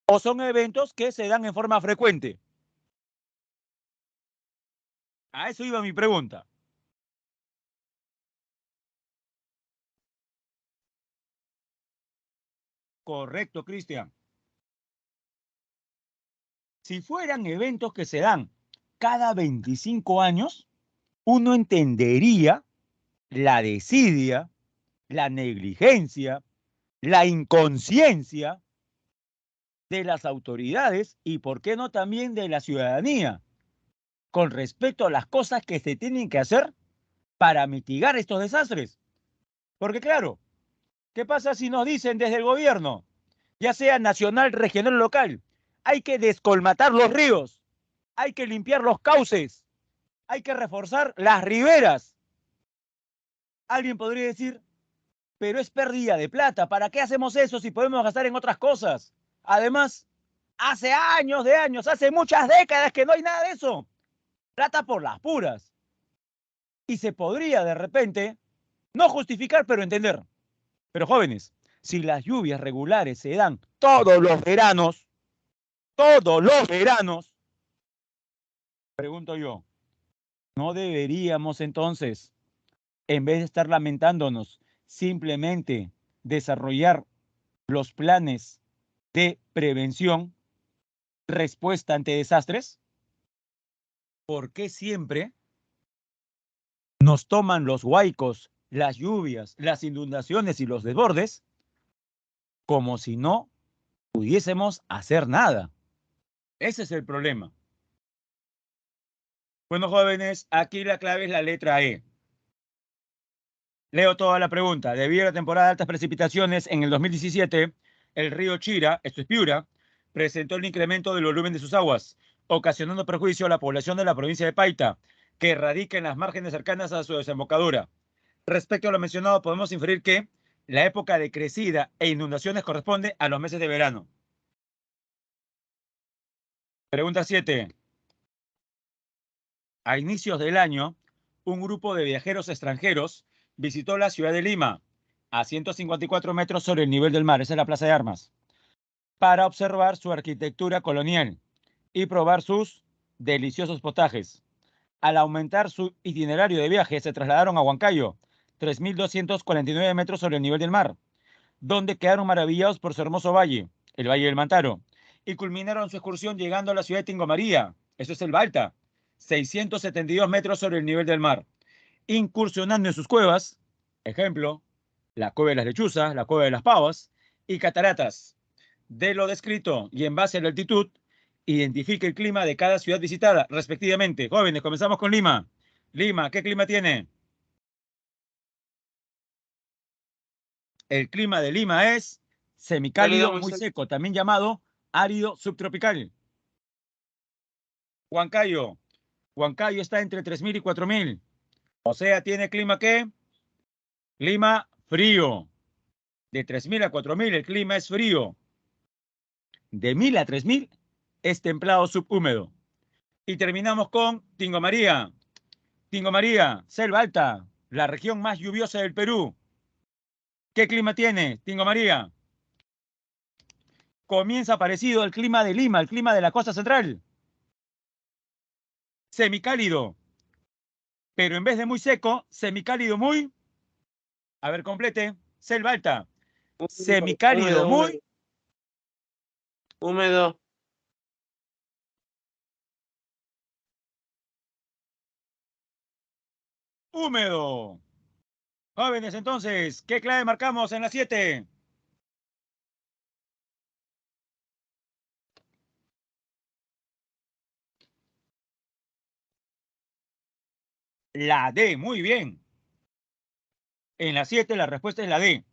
A: o son eventos que se dan en forma frecuente. A eso iba mi pregunta. Correcto, Cristian. Si fueran eventos que se dan cada 25 años, uno entendería la desidia, la negligencia, la inconsciencia de las autoridades y, por qué no, también de la ciudadanía con respecto a las cosas que se tienen que hacer para mitigar estos desastres. Porque claro, ¿qué pasa si nos dicen desde el gobierno, ya sea nacional, regional o local, hay que descolmatar los ríos, hay que limpiar los cauces, hay que reforzar las riberas? Alguien podría decir, pero es pérdida de plata, ¿para qué hacemos eso si podemos gastar en otras cosas? Además, hace años de años, hace muchas décadas que no hay nada de eso. Plata por las puras. Y se podría de repente, no justificar, pero entender. Pero jóvenes, si las lluvias regulares se dan todos los veranos, pregunto yo, ¿no deberíamos entonces, en vez de estar lamentándonos, simplemente desarrollar los planes de prevención, respuesta ante desastres? ¿Por qué siempre nos toman los huaicos, las lluvias, las inundaciones y los desbordes como si no pudiésemos hacer nada? Ese es el problema. Bueno, jóvenes, aquí la clave es la letra E. Leo toda la pregunta. Debido a la temporada de altas precipitaciones en el 2017, el río Chira, esto es Piura, presentó el incremento del volumen de sus aguas, ocasionando perjuicio a la población de la provincia de Paita, que radica en las márgenes cercanas a su desembocadura. Respecto a lo mencionado, podemos inferir que la época de crecida e inundaciones corresponde a los meses de verano. Pregunta 7. A inicios del año, un grupo de viajeros extranjeros visitó la ciudad de Lima, a 154 metros sobre el nivel del mar, esa es la Plaza de Armas, para observar su arquitectura colonial y probar sus deliciosos potajes. Al aumentar su itinerario de viaje, se trasladaron a Huancayo, 3.249 metros sobre el nivel del mar, donde quedaron maravillados por su hermoso valle, el Valle del Mantaro, y culminaron su excursión llegando a la ciudad de Tingo María, eso es el Balta, 672 metros sobre el nivel del mar, incursionando en sus cuevas, ejemplo, la Cueva de las Lechuzas, la Cueva de las Pavas y cataratas. De lo descrito y en base a la altitud, identifique el clima de cada ciudad visitada, respectivamente. Jóvenes, comenzamos con Lima. Lima, ¿qué clima tiene? El clima de Lima es semicálido, muy seco, también llamado árido subtropical. Huancayo. Huancayo está entre 3.000 y 4.000. O sea, ¿tiene clima qué? Clima frío. De 3000 a 4000 el clima es frío. De 1000 a 3000 es templado subhúmedo. Y terminamos con Tingo María. Tingo María, selva alta, la región más lluviosa del Perú. ¿Qué clima tiene, Tingo María? Comienza parecido al clima de Lima, al clima de la costa central. Semicálido. Pero en vez de muy seco, semicálido muy... A ver, complete. Selva alta. Semicálido
C: Húmedo,
A: muy...
C: húmedo.
A: Húmedo. Jóvenes, entonces, ¿qué clave marcamos en la 7? La D, muy bien. En la 7 la respuesta es la D.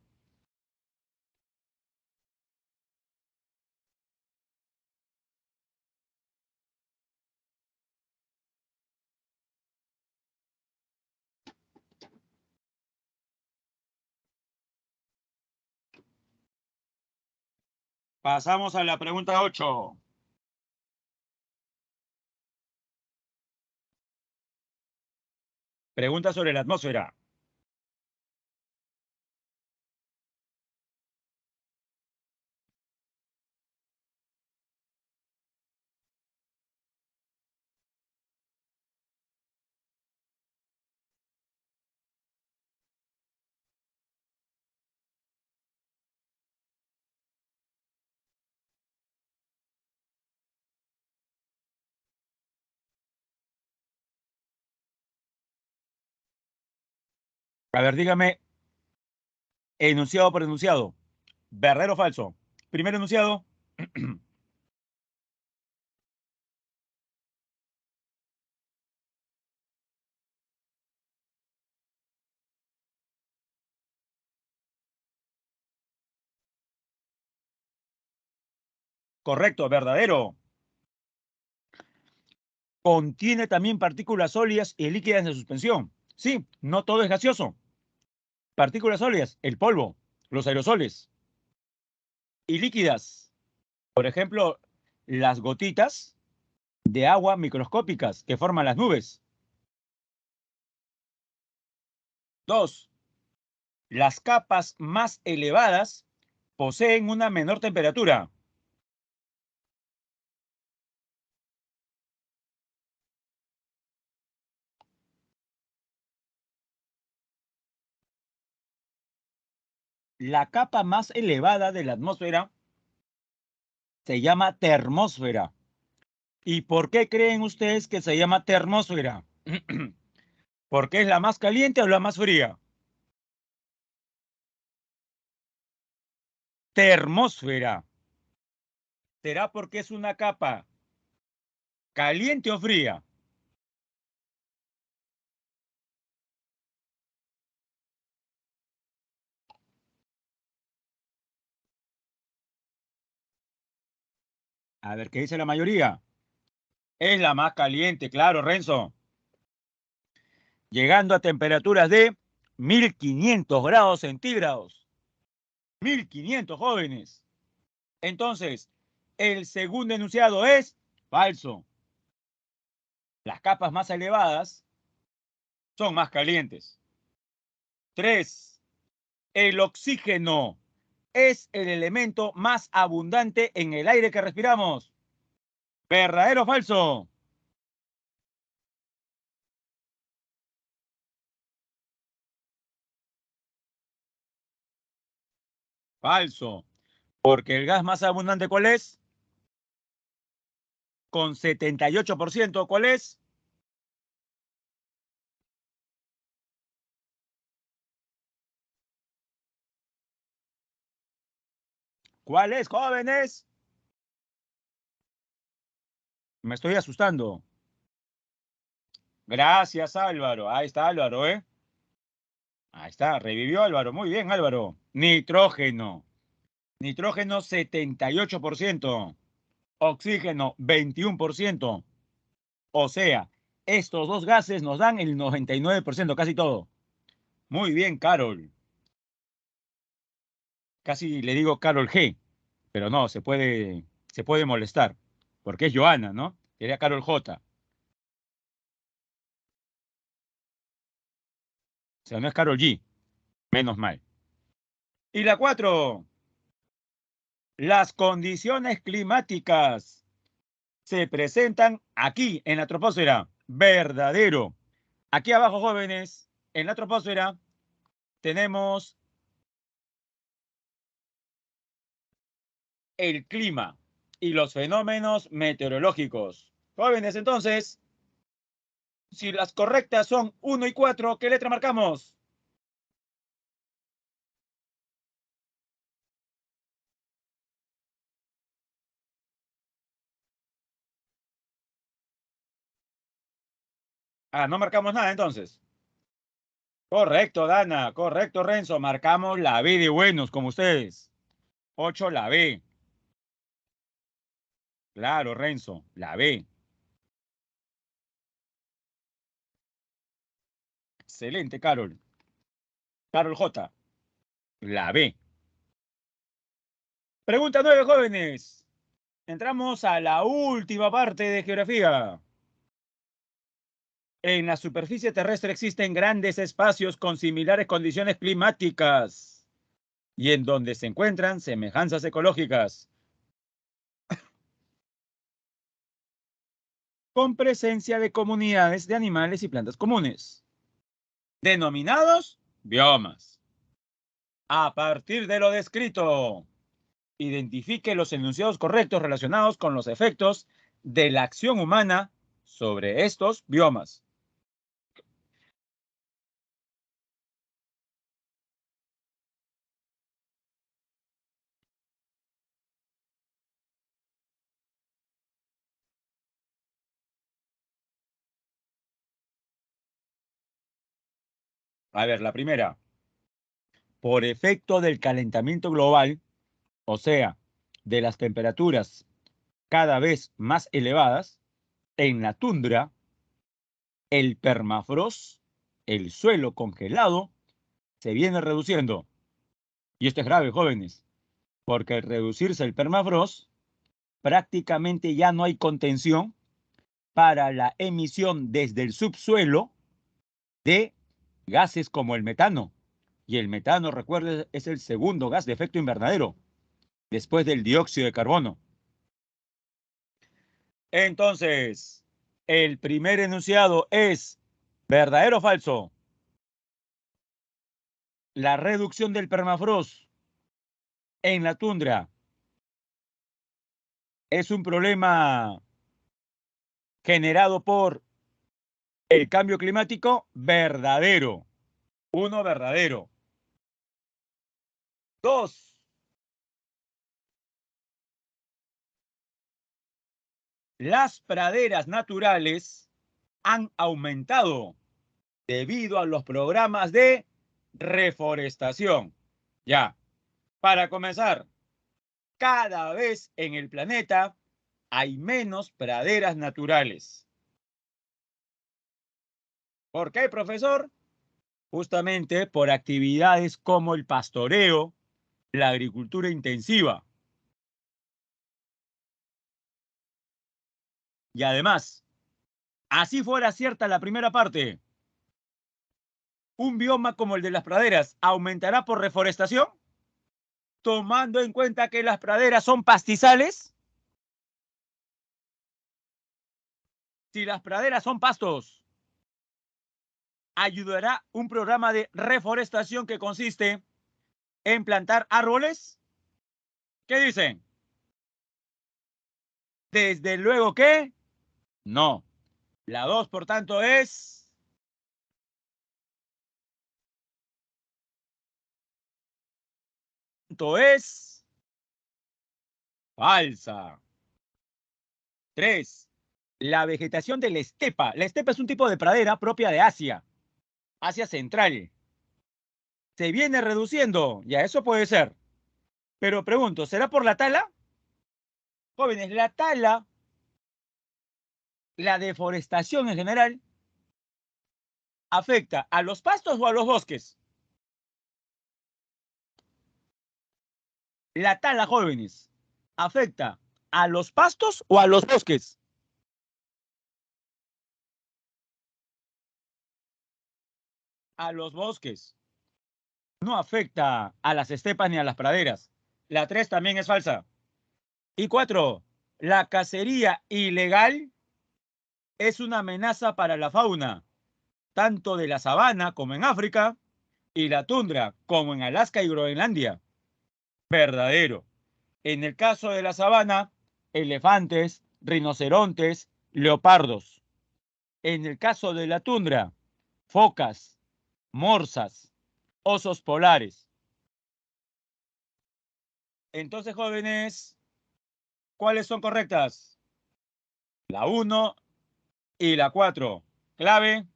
A: Pasamos a la pregunta 8. Pregunta sobre la atmósfera. A ver, dígame, enunciado por enunciado. ¿Verdadero o falso? Primer enunciado. Correcto, verdadero. Contiene también partículas sólidas y líquidas de suspensión. Sí, no todo es gaseoso. Partículas sólidas, el polvo, los aerosoles. Y líquidas, por ejemplo, las gotitas de agua microscópicas que forman las nubes. 2. Las capas más elevadas poseen una menor temperatura. La capa más elevada de la atmósfera se llama termósfera. ¿Y por qué creen ustedes que se llama termósfera? ¿Porque es la más caliente o la más fría? Termósfera. ¿Será porque es una capa caliente o fría? A ver, ¿qué dice la mayoría? Es la más caliente, claro, Renzo. Llegando a temperaturas de 1500 grados centígrados. 1500 jóvenes. Entonces, el segundo enunciado es falso. Las capas más elevadas son más calientes. 3. El oxígeno es el elemento más abundante en el aire que respiramos. ¿Verdadero o falso? Falso. Porque el gas más abundante, ¿cuál es? Con 78%, ¿cuál es? ¿Cuál es, jóvenes? Me estoy asustando. Gracias, Álvaro. Ahí está Álvaro, ¿eh? Ahí está, revivió Álvaro. Muy bien, Álvaro. Nitrógeno. Nitrógeno 78%. Oxígeno 21%. O sea, Estos dos gases nos dan el 99%, casi todo. Muy bien, Carol. Casi le digo Carol G, pero no, se puede molestar, porque es Joana, ¿no? Sería Carol J. O sea, no es Carol G, menos mal. Y la 4. Las condiciones climáticas se presentan aquí, en la troposfera. Verdadero. Aquí abajo, jóvenes, en la troposfera, tenemos el clima y los fenómenos meteorológicos. Jóvenes, entonces, si las correctas son 1 y 4, ¿qué letra marcamos? Ah, no marcamos nada entonces. Correcto, Dana. Correcto, Renzo. Marcamos la B de buenos, como ustedes. 8, la B. Claro, Renzo, la B. Excelente, Carol. Carol J. La B. Pregunta 9, jóvenes. Entramos a la última parte de geografía. En la superficie terrestre existen grandes espacios con similares condiciones climáticas y en donde se encuentran semejanzas ecológicas, con presencia de comunidades de animales y plantas comunes, denominados biomas. A partir de lo descrito, identifique los enunciados correctos relacionados con los efectos de la acción humana sobre estos biomas. A ver, la primera. Por efecto del calentamiento global, o sea, de las temperaturas cada vez más elevadas, en la tundra, el permafrost, el suelo congelado, se viene reduciendo. Y esto es grave, jóvenes, porque al reducirse el permafrost, prácticamente ya no hay contención para la emisión desde el subsuelo de gases como el metano. Y el metano, recuerden, es el segundo gas de efecto invernadero, después del dióxido de carbono. Entonces, el primer enunciado es ¿verdadero o falso? La reducción del permafrost en la tundra es un problema generado por el cambio climático. Verdadero. 1, verdadero. 2, las praderas naturales han aumentado debido a los programas de reforestación. Ya, para comenzar, cada vez en el planeta hay menos praderas naturales. ¿Por qué, profesor? Justamente por actividades como el pastoreo, la agricultura intensiva. Y además, así fuera cierta la primera parte, un bioma como el de las praderas aumentará por reforestación, tomando en cuenta que las praderas son pastizales. Si las praderas son pastos, ayudará un programa de reforestación que consiste en plantar árboles. ¿Qué dicen? Desde luego que no. La 2, por tanto, es falsa. 3. La vegetación de la estepa. La estepa es un tipo de pradera propia de Asia, Asia Central. Se viene reduciendo. Ya, eso puede ser. Pero pregunto, ¿será por la tala? Jóvenes, la tala la deforestación en general afecta a los pastos o a los bosques. La tala, jóvenes, afecta a los pastos o a los bosques. A los bosques. No afecta a las estepas ni a las praderas. La 3 también es falsa. Y 4, la cacería ilegal es una amenaza para la fauna, tanto de la sabana como en África, y la tundra como en Alaska y Groenlandia. Verdadero. En el caso de la sabana, elefantes, rinocerontes, leopardos. En el caso de la tundra, focas, morsas, osos polares. Entonces, jóvenes, ¿cuáles son correctas? La 1 y la 4. Clave.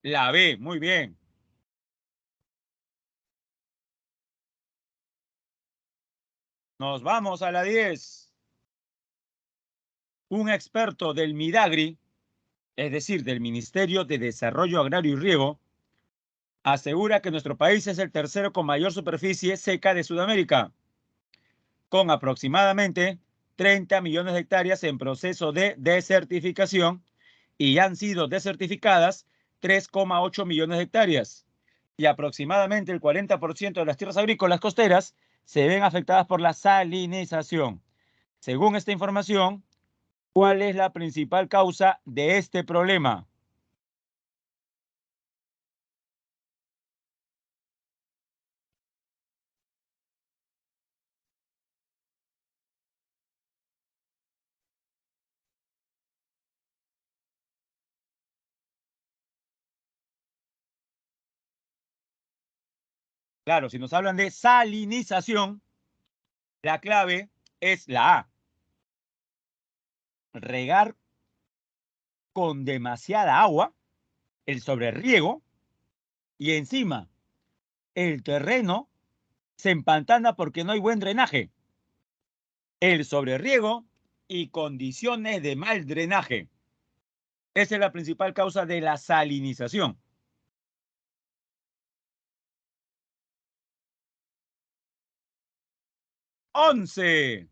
A: La B, muy bien. Nos vamos a la 10. Un experto del Midagri, es decir, del Ministerio de Desarrollo Agrario y Riego, asegura que nuestro país es el tercero con mayor superficie seca de Sudamérica, con aproximadamente 30 millones de hectáreas en proceso de desertificación y han sido desertificadas 3,8 millones de hectáreas. Y aproximadamente el 40% de las tierras agrícolas costeras se ven afectadas por la salinización. Según esta información, ¿cuál es la principal causa de este problema? Claro, si nos hablan de salinización, la clave es la A. Regar con demasiada agua, el sobreriego, y encima el terreno se empantana porque no hay buen drenaje. El sobreriego y condiciones de mal drenaje. Esa es la principal causa de la salinización. ¡11!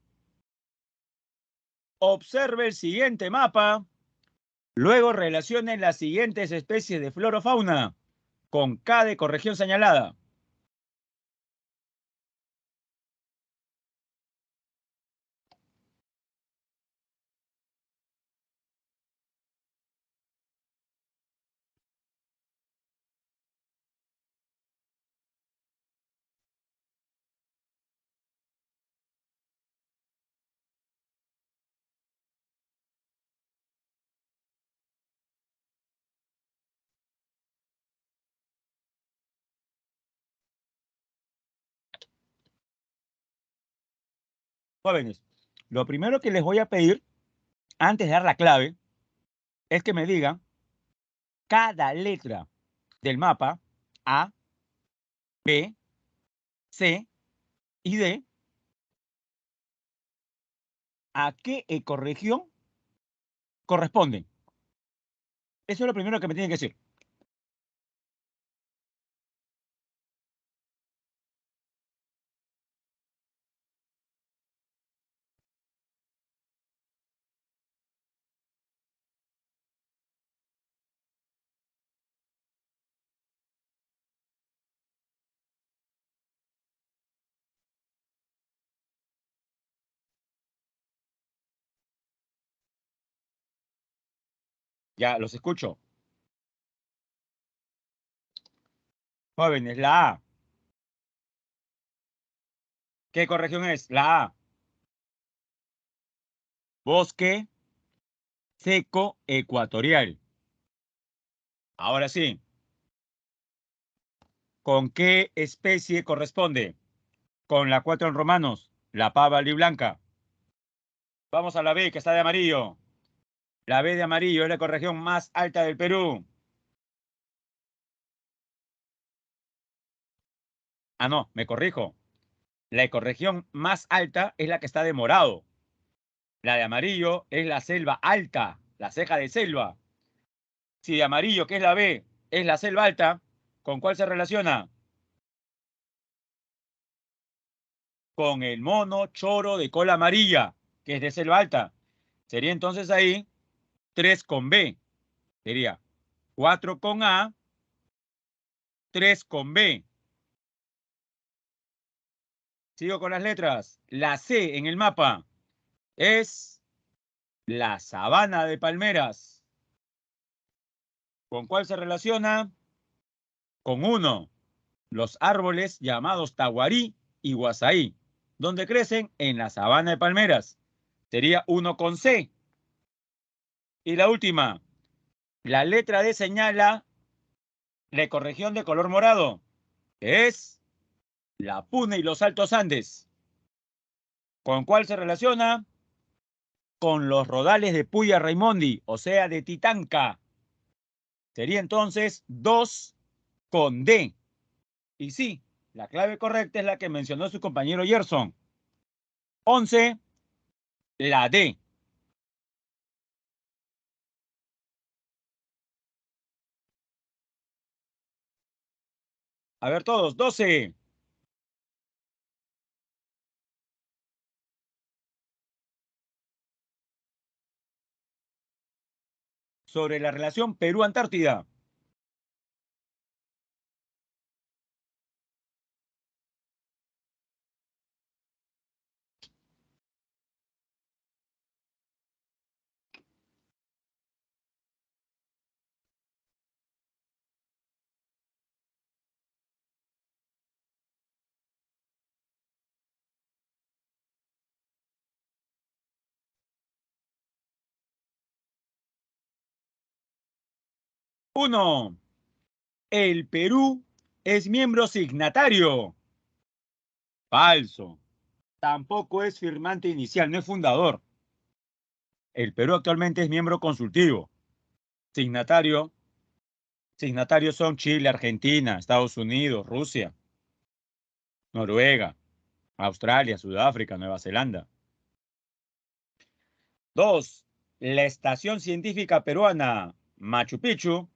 A: Observe el siguiente mapa. Luego relacione las siguientes especies de flora o fauna con cada ecorregión señalada. Jóvenes, lo primero que les voy a pedir, antes de dar la clave, es que me digan cada letra del mapa, A, B, C y D, a qué ecorregión corresponden. Eso es lo primero que me tienen que decir. Ya los escucho. Jóvenes, la A. ¿Qué ecorregión es? La A. Bosque seco ecuatorial. Ahora sí. ¿Con qué especie corresponde? Con la 4 en romanos, la pava blanca. Vamos a la B, que está de amarillo. La B de amarillo es la ecorregión más alta del Perú. Ah, no, me corrijo. La ecorregión más alta es la que está de morado. La de amarillo es la selva alta, la ceja de selva. Si de amarillo, que es la B, es la selva alta, ¿con cuál se relaciona? Con el mono choro de cola amarilla, que es de selva alta. Sería entonces ahí 3 con B. Sería 4 con A, 3 con B. Sigo con las letras. La C en el mapa es la sabana de palmeras. ¿Con cuál se relaciona? Con 1. Los árboles llamados taguarí y guasaí, donde crecen en la sabana de palmeras. Sería 1 con C. Y la última, la letra D señala la ecorregión de color morado, que es la Puna y los Altos Andes. ¿Con cuál se relaciona? Con los rodales de Puya Raimondi, o sea, de Titanca. Sería entonces 2 con D. Y sí, la clave correcta es la que mencionó su compañero Gerson. 11, la D. A ver todos, 12. Sobre la relación Perú-Antártida. Uno, el Perú es miembro signatario. Falso. Tampoco es firmante inicial, no es fundador. El Perú actualmente es miembro consultivo. Signatarios son Chile, Argentina, Estados Unidos, Rusia, Noruega, Australia, Sudáfrica, Nueva Zelanda. 2. La estación científica peruana Machu Picchu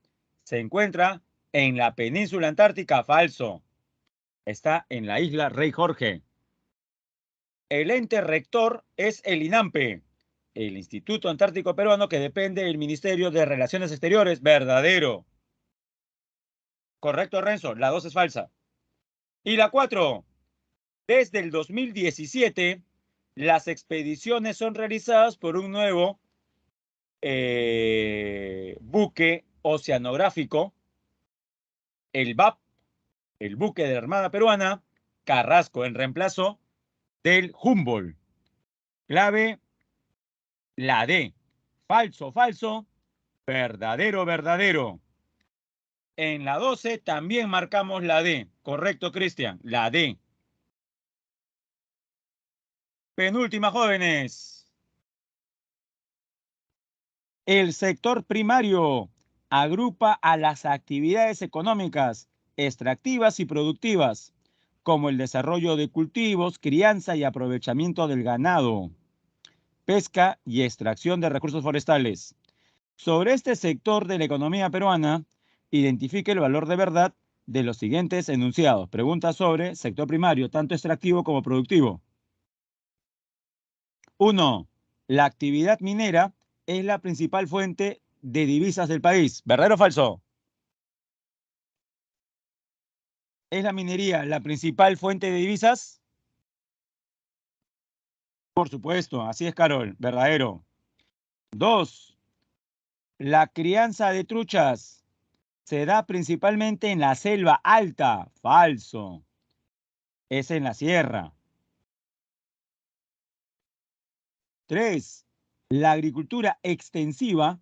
A: se encuentra en la península antártica. Falso. Está en la isla Rey Jorge. El ente rector es el INAMPE, el Instituto Antártico Peruano, que depende del Ministerio de Relaciones Exteriores. Verdadero. Correcto, Renzo. La 2 es falsa. Y la 4. Desde el 2017, las expediciones son realizadas por un nuevo buque oceanográfico, el BAP, el buque de la Armada Peruana, Carrasco, en reemplazo del Humboldt. Clave, la D. Falso, falso, verdadero, verdadero. En la 12 también marcamos la D. Correcto, Cristian, la D. Penúltima, jóvenes. El sector primario agrupa a las actividades económicas extractivas y productivas, como el desarrollo de cultivos, crianza y aprovechamiento del ganado, pesca y extracción de recursos forestales. Sobre este sector de la economía peruana, identifique el valor de verdad de los siguientes enunciados. Pregunta sobre sector primario, tanto extractivo como productivo. 1. La actividad minera es la principal fuente de divisas del país. ¿Verdadero o falso? ¿Es la minería la principal fuente de divisas? Por supuesto, así es, Carol. Verdadero. 2. La crianza de truchas se da principalmente en la selva alta. Falso. Es en la sierra. 3. La agricultura extensiva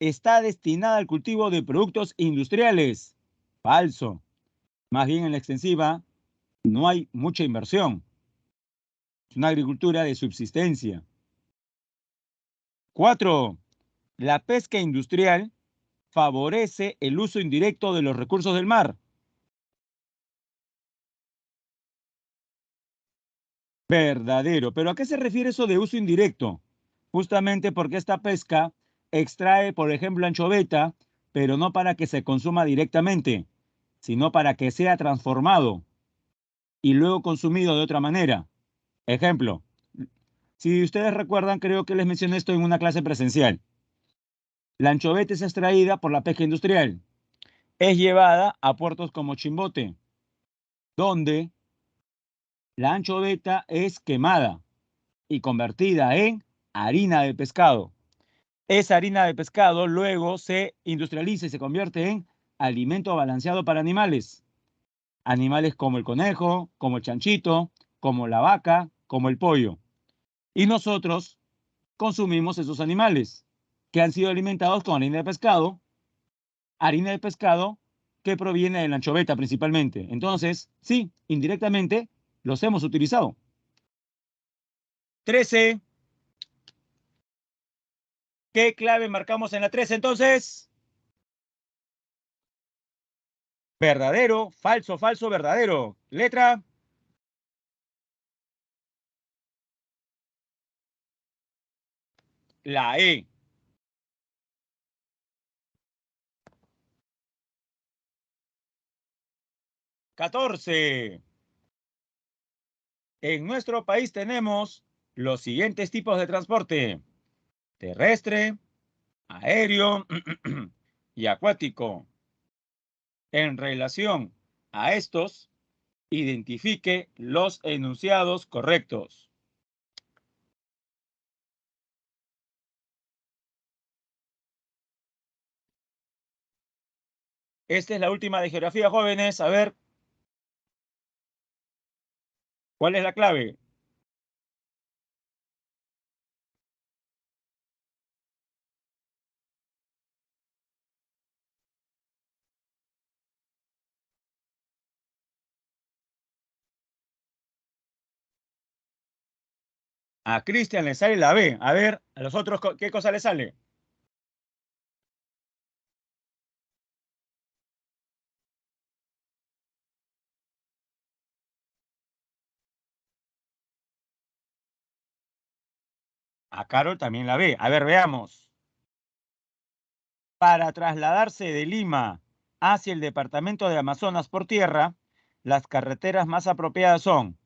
A: está destinada al cultivo de productos industriales. Falso. Más bien en la extensiva no hay mucha inversión. Es una agricultura de subsistencia. 4. La pesca industrial favorece el uso indirecto de los recursos del mar. Verdadero. ¿Pero a qué se refiere eso de uso indirecto? Justamente porque esta pesca extrae, por ejemplo, anchoveta, pero no para que se consuma directamente, sino para que sea transformado y luego consumido de otra manera. Ejemplo, si ustedes recuerdan, creo que les mencioné esto en una clase presencial. La anchoveta es extraída por la pesca industrial. Es llevada a puertos como Chimbote, donde la anchoveta es quemada y convertida en harina de pescado. Esa harina de pescado luego se industrializa y se convierte en alimento balanceado para animales. Animales como el conejo, como el chanchito, como la vaca, como el pollo. Y nosotros consumimos esos animales que han sido alimentados con harina de pescado que proviene de la anchoveta principalmente. Entonces, sí, indirectamente los hemos utilizado. 13. ¿Qué clave marcamos en la 13 entonces? Verdadero, falso, falso, verdadero. Letra. La E. ¡14! En nuestro país tenemos los siguientes tipos de transporte: terrestre, aéreo y acuático. En relación a estos, identifique los enunciados correctos. Esta es la última de geografía, jóvenes. A ver, ¿cuál es la clave? A Cristian le sale la B. A ver, a los otros, ¿qué cosa le sale? A Carol también la B. A ver, veamos. Para trasladarse de Lima hacia el departamento de Amazonas por tierra, las carreteras más apropiadas son,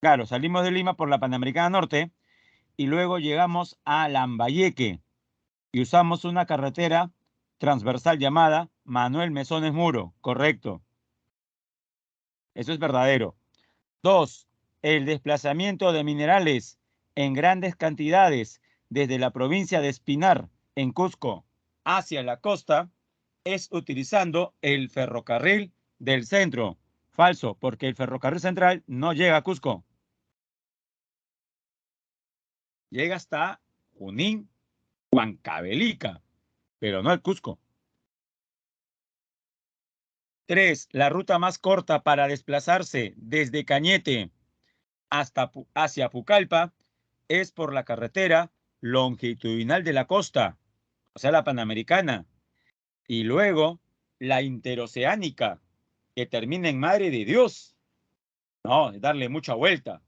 A: claro, salimos de Lima por la Panamericana Norte y luego llegamos a Lambayeque y usamos una carretera transversal llamada Manuel Mesones Muro. Correcto. Eso es verdadero. 2. El desplazamiento de minerales en grandes cantidades desde la provincia de Espinar, en Cusco, hacia la costa, es utilizando el ferrocarril del centro. Falso, porque el ferrocarril central no llega a Cusco. Llega hasta Junín, Huancavelica, pero no al Cusco. 3. La ruta más corta para desplazarse desde Cañete hacia Pucallpa es por la carretera longitudinal de la costa, o sea, la Panamericana, y luego la interoceánica, que termina en Madre de Dios. No, es darle mucha vuelta.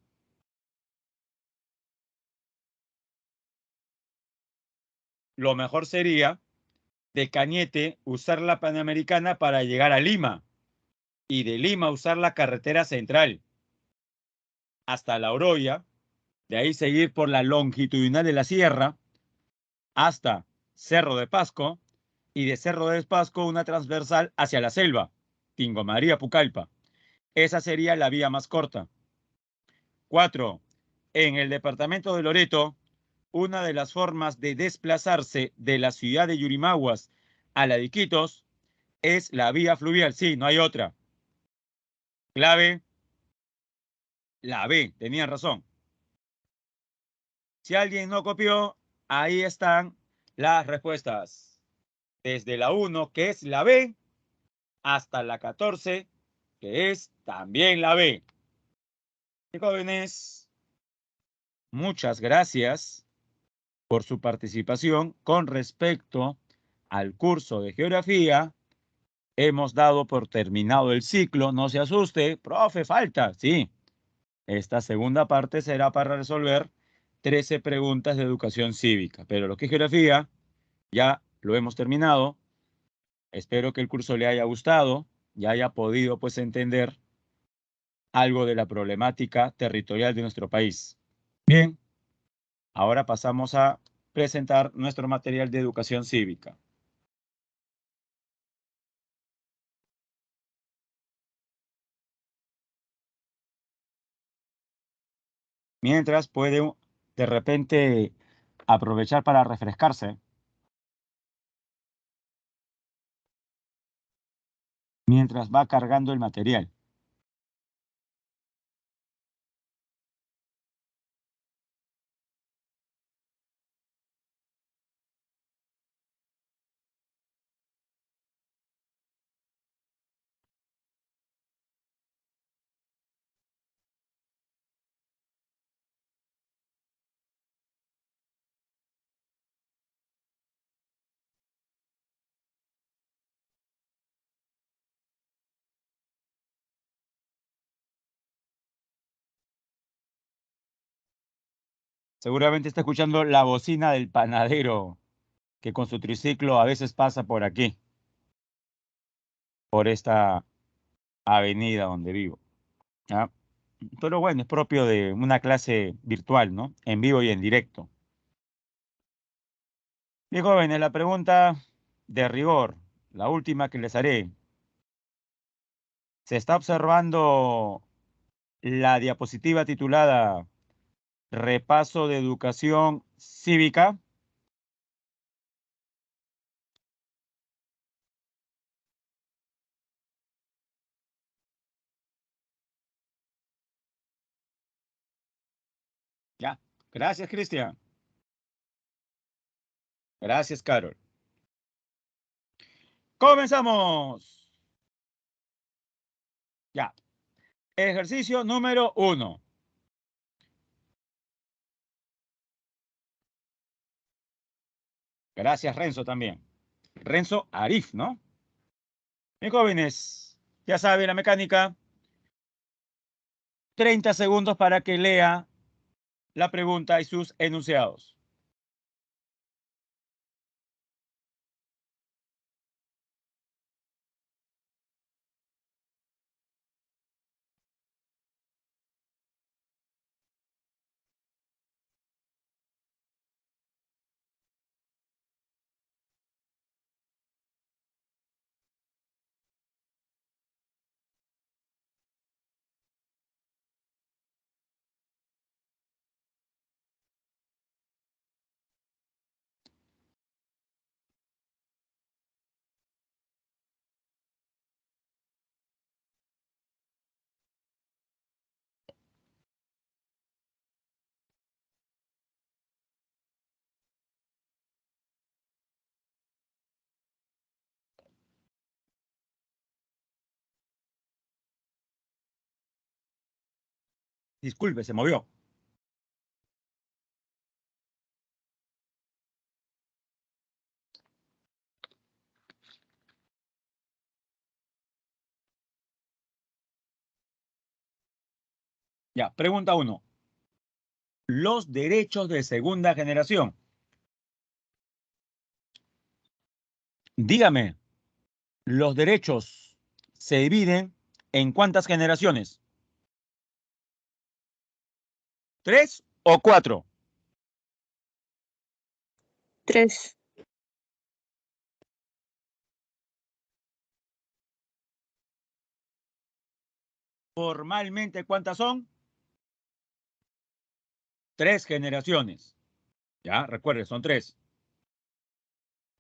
A: Lo mejor sería de Cañete usar la Panamericana para llegar a Lima y de Lima usar la carretera central hasta La Oroya, de ahí seguir por la longitudinal de la sierra hasta Cerro de Pasco y de Cerro de Pasco una transversal hacia la selva, Tingo María Pucallpa. Esa sería la vía más corta. 4. En el departamento de Loreto, una de las formas de desplazarse de la ciudad de Yurimaguas a la de Iquitos es la vía fluvial. Sí, no hay otra. Clave, la B. Tenían razón. Si alguien no copió, ahí están las respuestas. Desde la 1, que es la B, hasta la 14, que es también la B. Y jóvenes, muchas gracias por su participación con respecto al curso de geografía. Hemos dado por terminado el ciclo. No se asuste, profe, falta, sí. Esta segunda parte será para resolver 13 preguntas de educación cívica. Pero lo que es geografía, ya lo hemos terminado. Espero que el curso le haya gustado y haya podido pues entender algo de la problemática territorial de nuestro país. Bien, ahora pasamos a presentar nuestro material de educación cívica. Mientras puede de repente aprovechar para refrescarse. Mientras va cargando el material. Seguramente está escuchando la bocina del panadero que con su triciclo a veces pasa por aquí, por esta avenida donde vivo. ¿Ya? Pero bueno, es propio de una clase virtual, ¿no? En vivo y en directo. Bien, jóvenes, la pregunta de rigor, la última que les haré. Se está observando la diapositiva titulada Repaso de Educación Cívica. Ya. Gracias, Cristian. Gracias, Carol. Comenzamos. Ya. Ejercicio número 1. Gracias, Renzo, también. Renzo Arif, ¿no? Bien, jóvenes, ya saben la mecánica. 30 segundos para que lea la pregunta y sus enunciados. Disculpe, se movió. Ya, pregunta 1. Los derechos de segunda generación. Dígame, ¿los derechos se dividen en cuántas generaciones? ¿3 o 4?
D: 3.
A: Formalmente, ¿cuántas son? 3 generaciones. Ya, recuerde, son 3.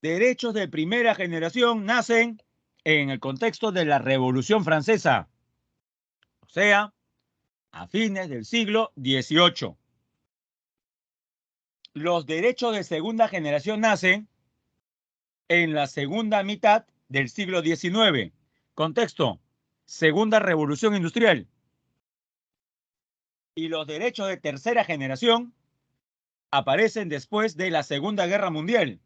A: Derechos de primera generación nacen en el contexto de la Revolución Francesa, o sea, a fines del siglo XVIII. Los derechos de segunda generación nacen en la segunda mitad del siglo XIX. Contexto, Segunda Revolución Industrial. Y los derechos de tercera generación aparecen después de la Segunda Guerra Mundial.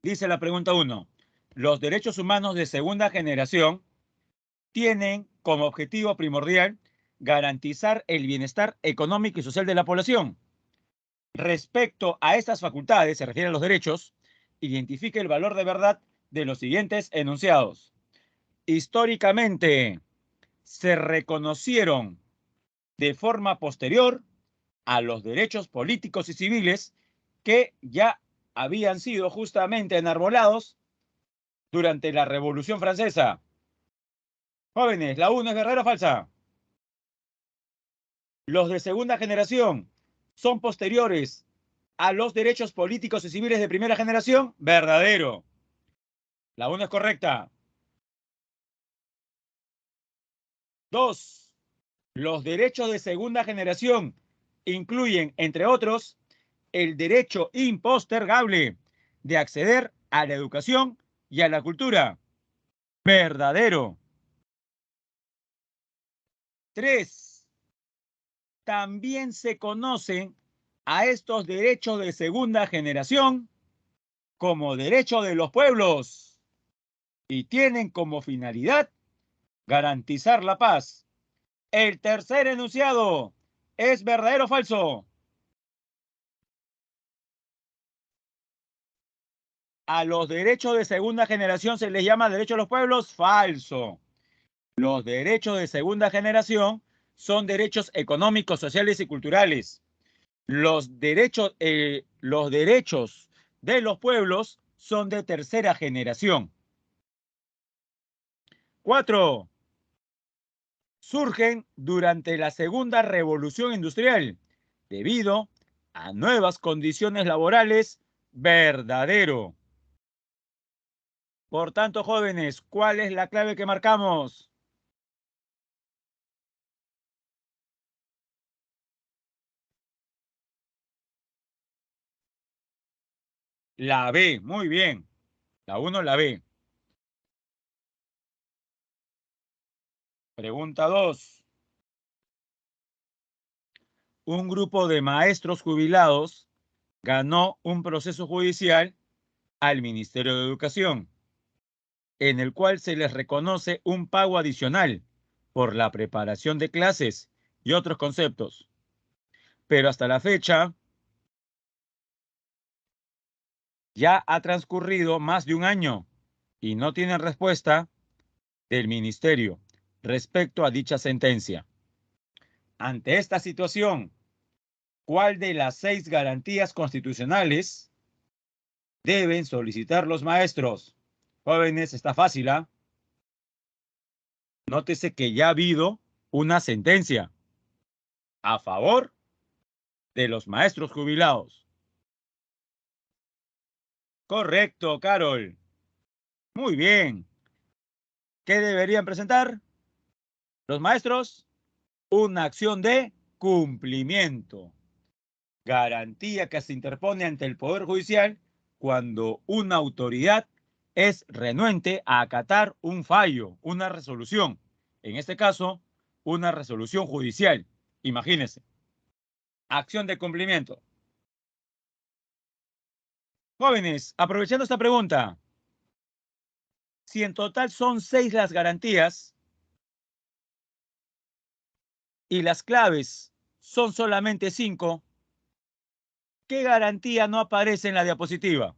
A: Dice la pregunta 1. Los derechos humanos de segunda generación tienen como objetivo primordial garantizar el bienestar económico y social de la población. Respecto a estas facultades, se refiere a los derechos, identifique el valor de verdad de los siguientes enunciados. Históricamente, se reconocieron de forma posterior a los derechos políticos y civiles que ya habían sido justamente enarbolados durante la Revolución Francesa. Jóvenes, ¿la 1 es verdadera o falsa? Los de segunda generación son posteriores a los derechos políticos y civiles de primera generación. Verdadero. La 1 es correcta. 2. Los derechos de segunda generación incluyen, entre otros, el derecho impostergable de acceder a la educación y a la cultura. Verdadero. 3. También se conocen a estos derechos de segunda generación como derecho de los pueblos y tienen como finalidad garantizar la paz. El tercer enunciado, ¿es verdadero o falso? A los derechos de segunda generación se les llama derecho de los pueblos. Falso. Los derechos de segunda generación son derechos económicos, sociales y culturales. Los derechos de los pueblos son de tercera generación. 4. Surgen durante la segunda revolución industrial debido a nuevas condiciones laborales. Verdadero. Por tanto, jóvenes, ¿cuál es la clave que marcamos? La B, muy bien. La 1, la B. Pregunta 2. Un grupo de maestros jubilados ganó un proceso judicial al Ministerio de Educación, en el cual se les reconoce un pago adicional por la preparación de clases y otros conceptos. Pero hasta la fecha ya ha transcurrido más de un año y no tienen respuesta del Ministerio respecto a dicha sentencia. Ante esta situación, ¿cuál de las 6 garantías constitucionales deben solicitar los maestros? Jóvenes, está fácil, ¿ah? Nótese que ya ha habido una sentencia a favor de los maestros jubilados. Correcto, Carol. Muy bien. ¿Qué deberían presentar los maestros? Una acción de cumplimiento. Garantía que se interpone ante el Poder Judicial cuando una autoridad es renuente a acatar un fallo, una resolución. En este caso, una resolución judicial. Imagínense. Acción de cumplimiento. Jóvenes, aprovechando esta pregunta, si en total son 6 las garantías y las claves son solamente 5, ¿qué garantía no aparece en la diapositiva?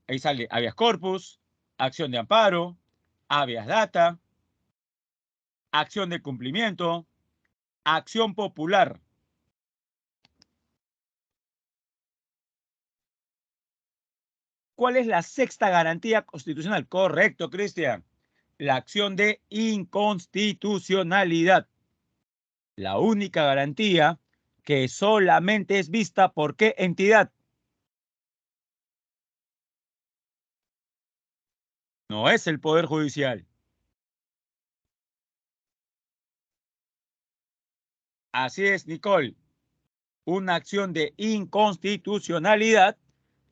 A: Ahí sale habeas corpus, acción de amparo, habeas data, acción de cumplimiento, acción popular. ¿Cuál es la sexta garantía constitucional? Correcto, Cristian. La acción de inconstitucionalidad. La única garantía que solamente es vista por ¿qué entidad? No es el Poder Judicial. Así es, Nicole. Una acción de inconstitucionalidad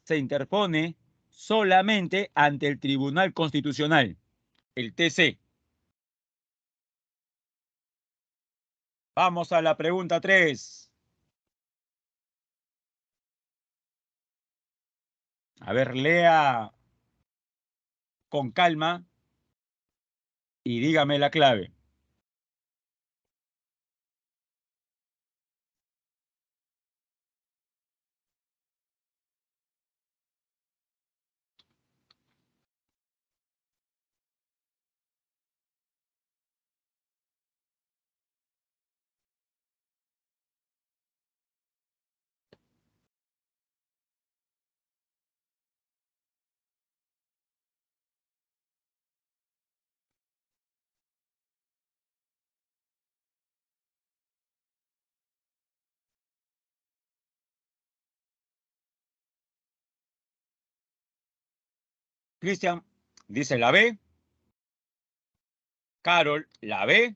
A: se interpone solamente ante el Tribunal Constitucional, el TC. Vamos a la pregunta 3. A ver, lea con calma y dígame la clave. Cristian dice la B. Carol, la B.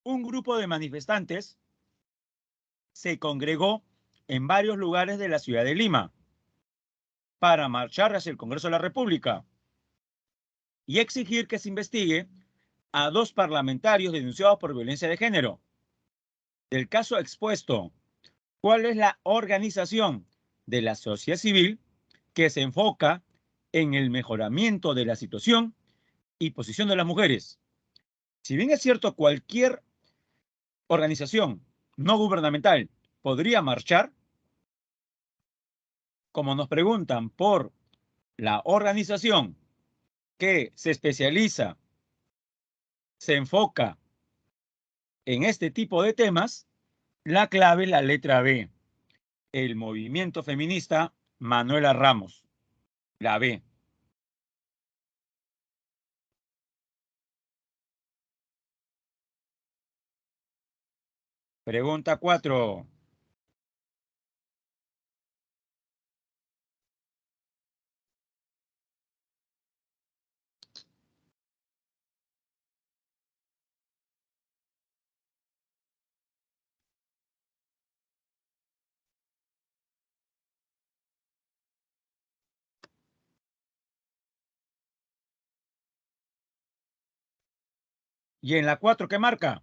A: Un grupo de manifestantes se congregó en varios lugares de la ciudad de Lima para marchar hacia el Congreso de la República y exigir que se investigue a 2 parlamentarios denunciados por violencia de género. Del caso expuesto, ¿cuál es la organización de la sociedad civil que se enfoca en el mejoramiento de la situación y posición de las mujeres? Si bien es cierto, cualquier organización no gubernamental podría marchar, como nos preguntan por la organización que se especializa, se enfoca en este tipo de temas, la clave es la letra B. El movimiento feminista Manuela Ramos. La B. Pregunta 4. ¿Y en la 4 qué marca?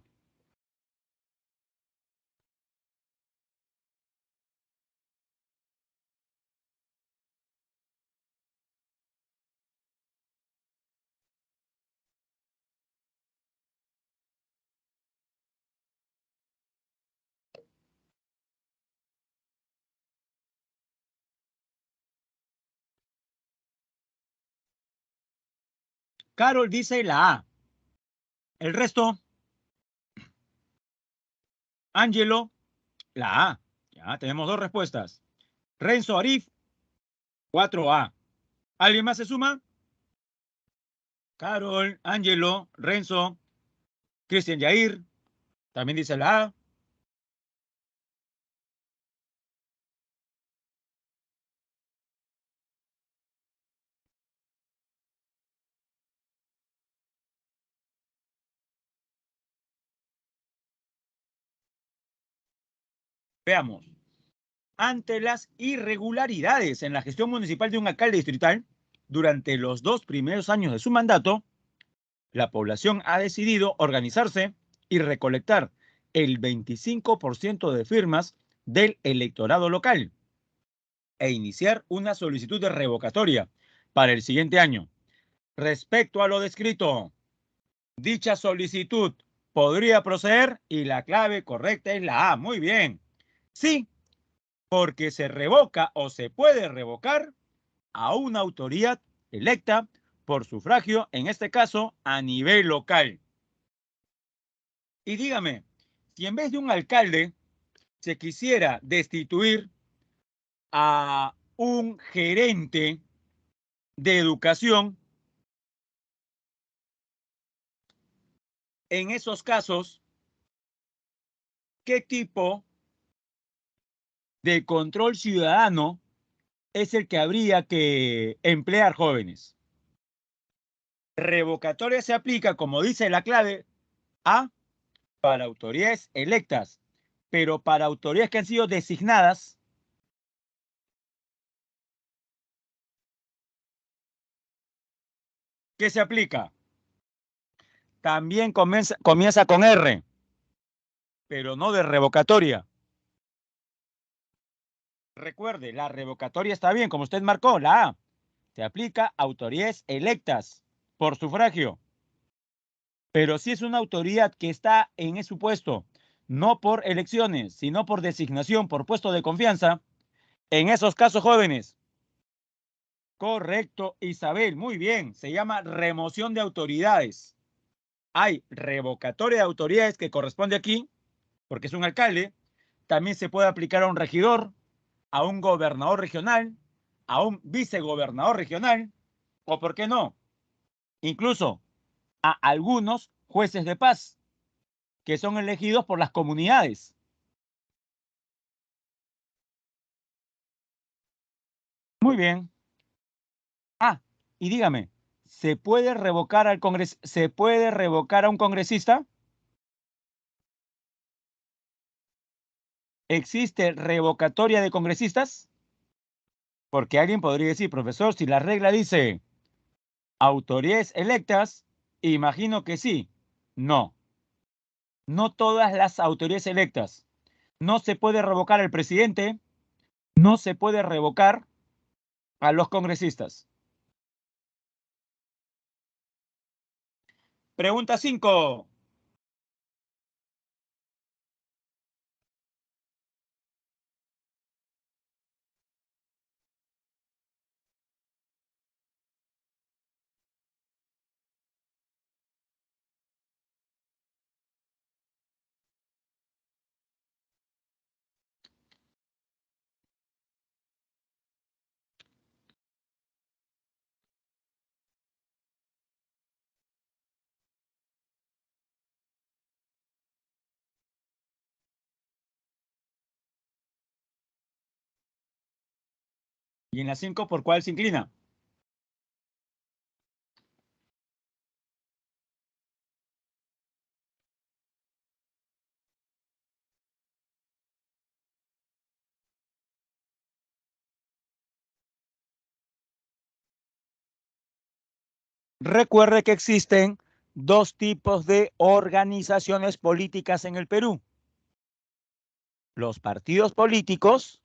A: Carol dice la A. El resto, Ángelo, la A. Ya tenemos 2 respuestas. Renzo Arif, 4A. ¿Alguien más se suma? Carol, Ángelo, Renzo, Cristian Yair, también dice la A. Veamos. Ante las irregularidades en la gestión municipal de un alcalde distrital, durante los 2 primeros años de su mandato, la población ha decidido organizarse y recolectar el 25% de firmas del electorado local e iniciar una solicitud de revocatoria para el siguiente año. Respecto a lo descrito, dicha solicitud podría proceder y la clave correcta es la A. Muy bien. Sí, porque se revoca o se puede revocar a una autoridad electa por sufragio, en este caso a nivel local. Y dígame, si en vez de un alcalde se quisiera destituir a un gerente de educación, en esos casos, ¿qué tipo de control ciudadano es el que habría que emplear, jóvenes? Revocatoria se aplica, como dice la clave, A, para autoridades electas, pero para autoridades que han sido designadas, ¿qué se aplica? También comienza con R. pero no de revocatoria. Recuerde, la revocatoria está bien, como usted marcó, la A. Se aplica a autoridades electas por sufragio. Pero si es una autoridad que está en su puesto, no por elecciones, sino por designación, por puesto de confianza, en esos casos, jóvenes. Correcto, Isabel, muy bien. Se llama remoción de autoridades. Hay revocatoria de autoridades que corresponde aquí, porque es un alcalde. También se puede aplicar a un regidor, a un gobernador regional, a un vicegobernador regional, o por qué no, incluso a algunos jueces de paz que son elegidos por las comunidades. Muy bien. Ah, y dígame, ¿se puede revocar ¿se puede revocar a un congresista? ¿Existe revocatoria de congresistas? Porque alguien podría decir, profesor, si la regla dice autoridades electas, imagino que sí. No, no todas las autoridades electas. No se puede revocar al presidente, no se puede revocar a los congresistas. Pregunta 5. ¿Y en la 5 por cuál se inclina? Recuerde que existen dos tipos de organizaciones políticas en el Perú: los partidos políticos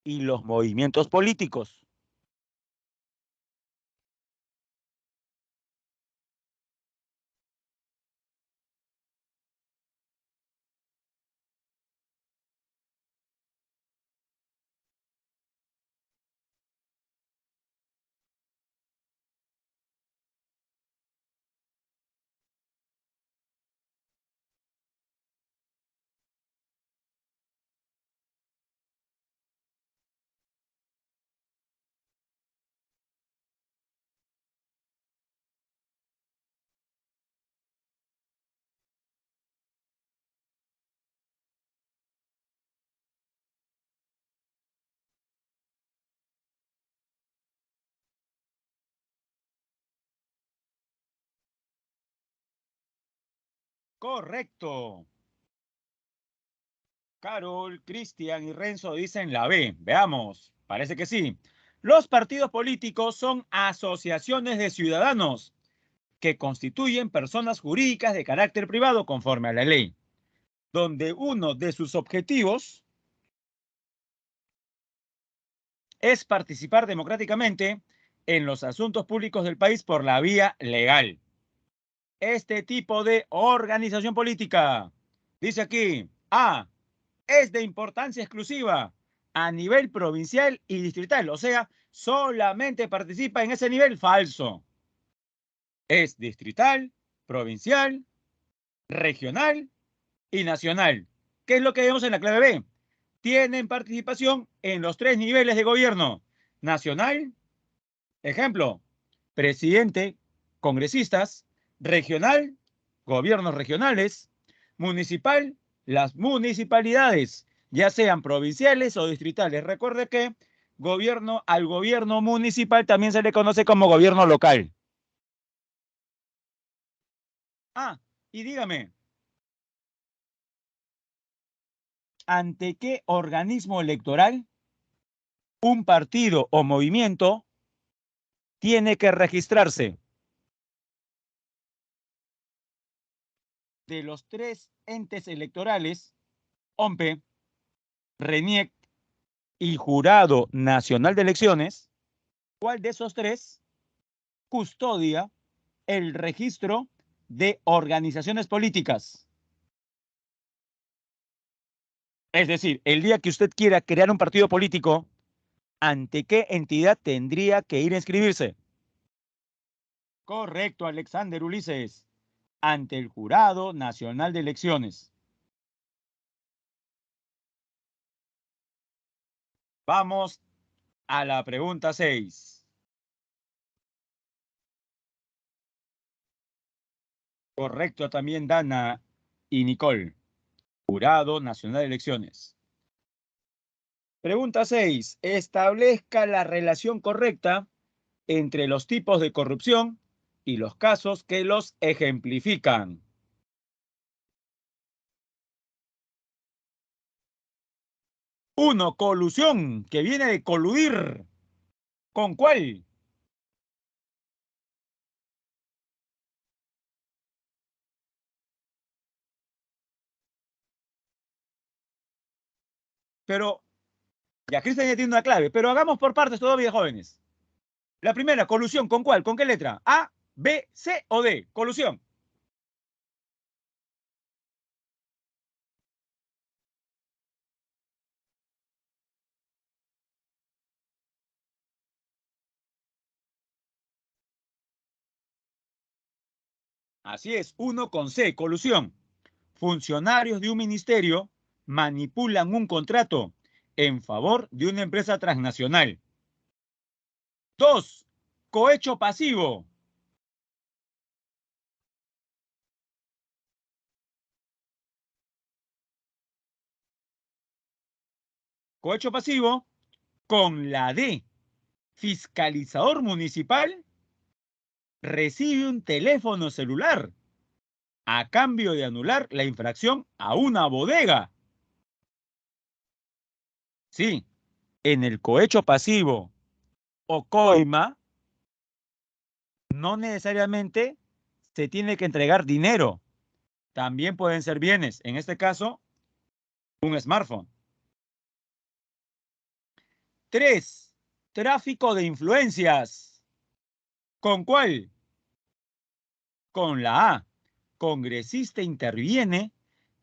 A: y los movimientos políticos. Correcto. Carol, Cristian y Renzo dicen la B. Veamos. Parece que sí. Los partidos políticos son asociaciones de ciudadanos que constituyen personas jurídicas de carácter privado conforme a la ley, donde uno de sus objetivos es participar democráticamente en los asuntos públicos del país por la vía legal. Este tipo de organización política, dice aquí, A, es de importancia exclusiva a nivel provincial y distrital, o sea, solamente participa en ese nivel. Falso. Es distrital, provincial, regional y nacional. ¿Qué es lo que vemos en la clave B? Tienen participación en los tres niveles de gobierno: nacional, ejemplo, presidente, congresistas; regional, gobiernos regionales; municipal, las municipalidades, ya sean provinciales o distritales. Recuerde que al gobierno municipal también se le conoce como gobierno local. Ah, y dígame, ¿ante qué organismo electoral un partido o movimiento tiene que registrarse? de los tres entes electorales, OMPE, RENIEC y Jurado Nacional de Elecciones, ¿cuál de esos tres custodia el registro de organizaciones políticas? Es decir, el día que usted quiera crear un partido político, ¿ante qué entidad tendría que ir a inscribirse? Correcto, Alexander Ulises. Ante el Jurado Nacional de Elecciones. Vamos a la pregunta 6. Correcto también Dana y Nicole. Jurado Nacional de Elecciones. Pregunta 6. Establezca la relación correcta entre los tipos de corrupción y los casos que los ejemplifican. 1. Colusión, que viene de coludir. ¿Con cuál? Pero, ya Cristian ya tiene una clave, pero hagamos por partes todavía, jóvenes. La primera, colusión, ¿con cuál? ¿Con qué letra? ¿A, B, C o D? Colusión. Así es, 1 con C, colusión. Funcionarios de un ministerio manipulan un contrato en favor de una empresa transnacional. 2. Cohecho pasivo. Cohecho pasivo con la D. Fiscalizador municipal recibe un teléfono celular a cambio de anular la infracción a una bodega. Sí, en el cohecho pasivo o coima, no necesariamente se tiene que entregar dinero. También pueden ser bienes. En este caso, un smartphone. 3. Tráfico de influencias. ¿Con cuál? Con la A. Congresista interviene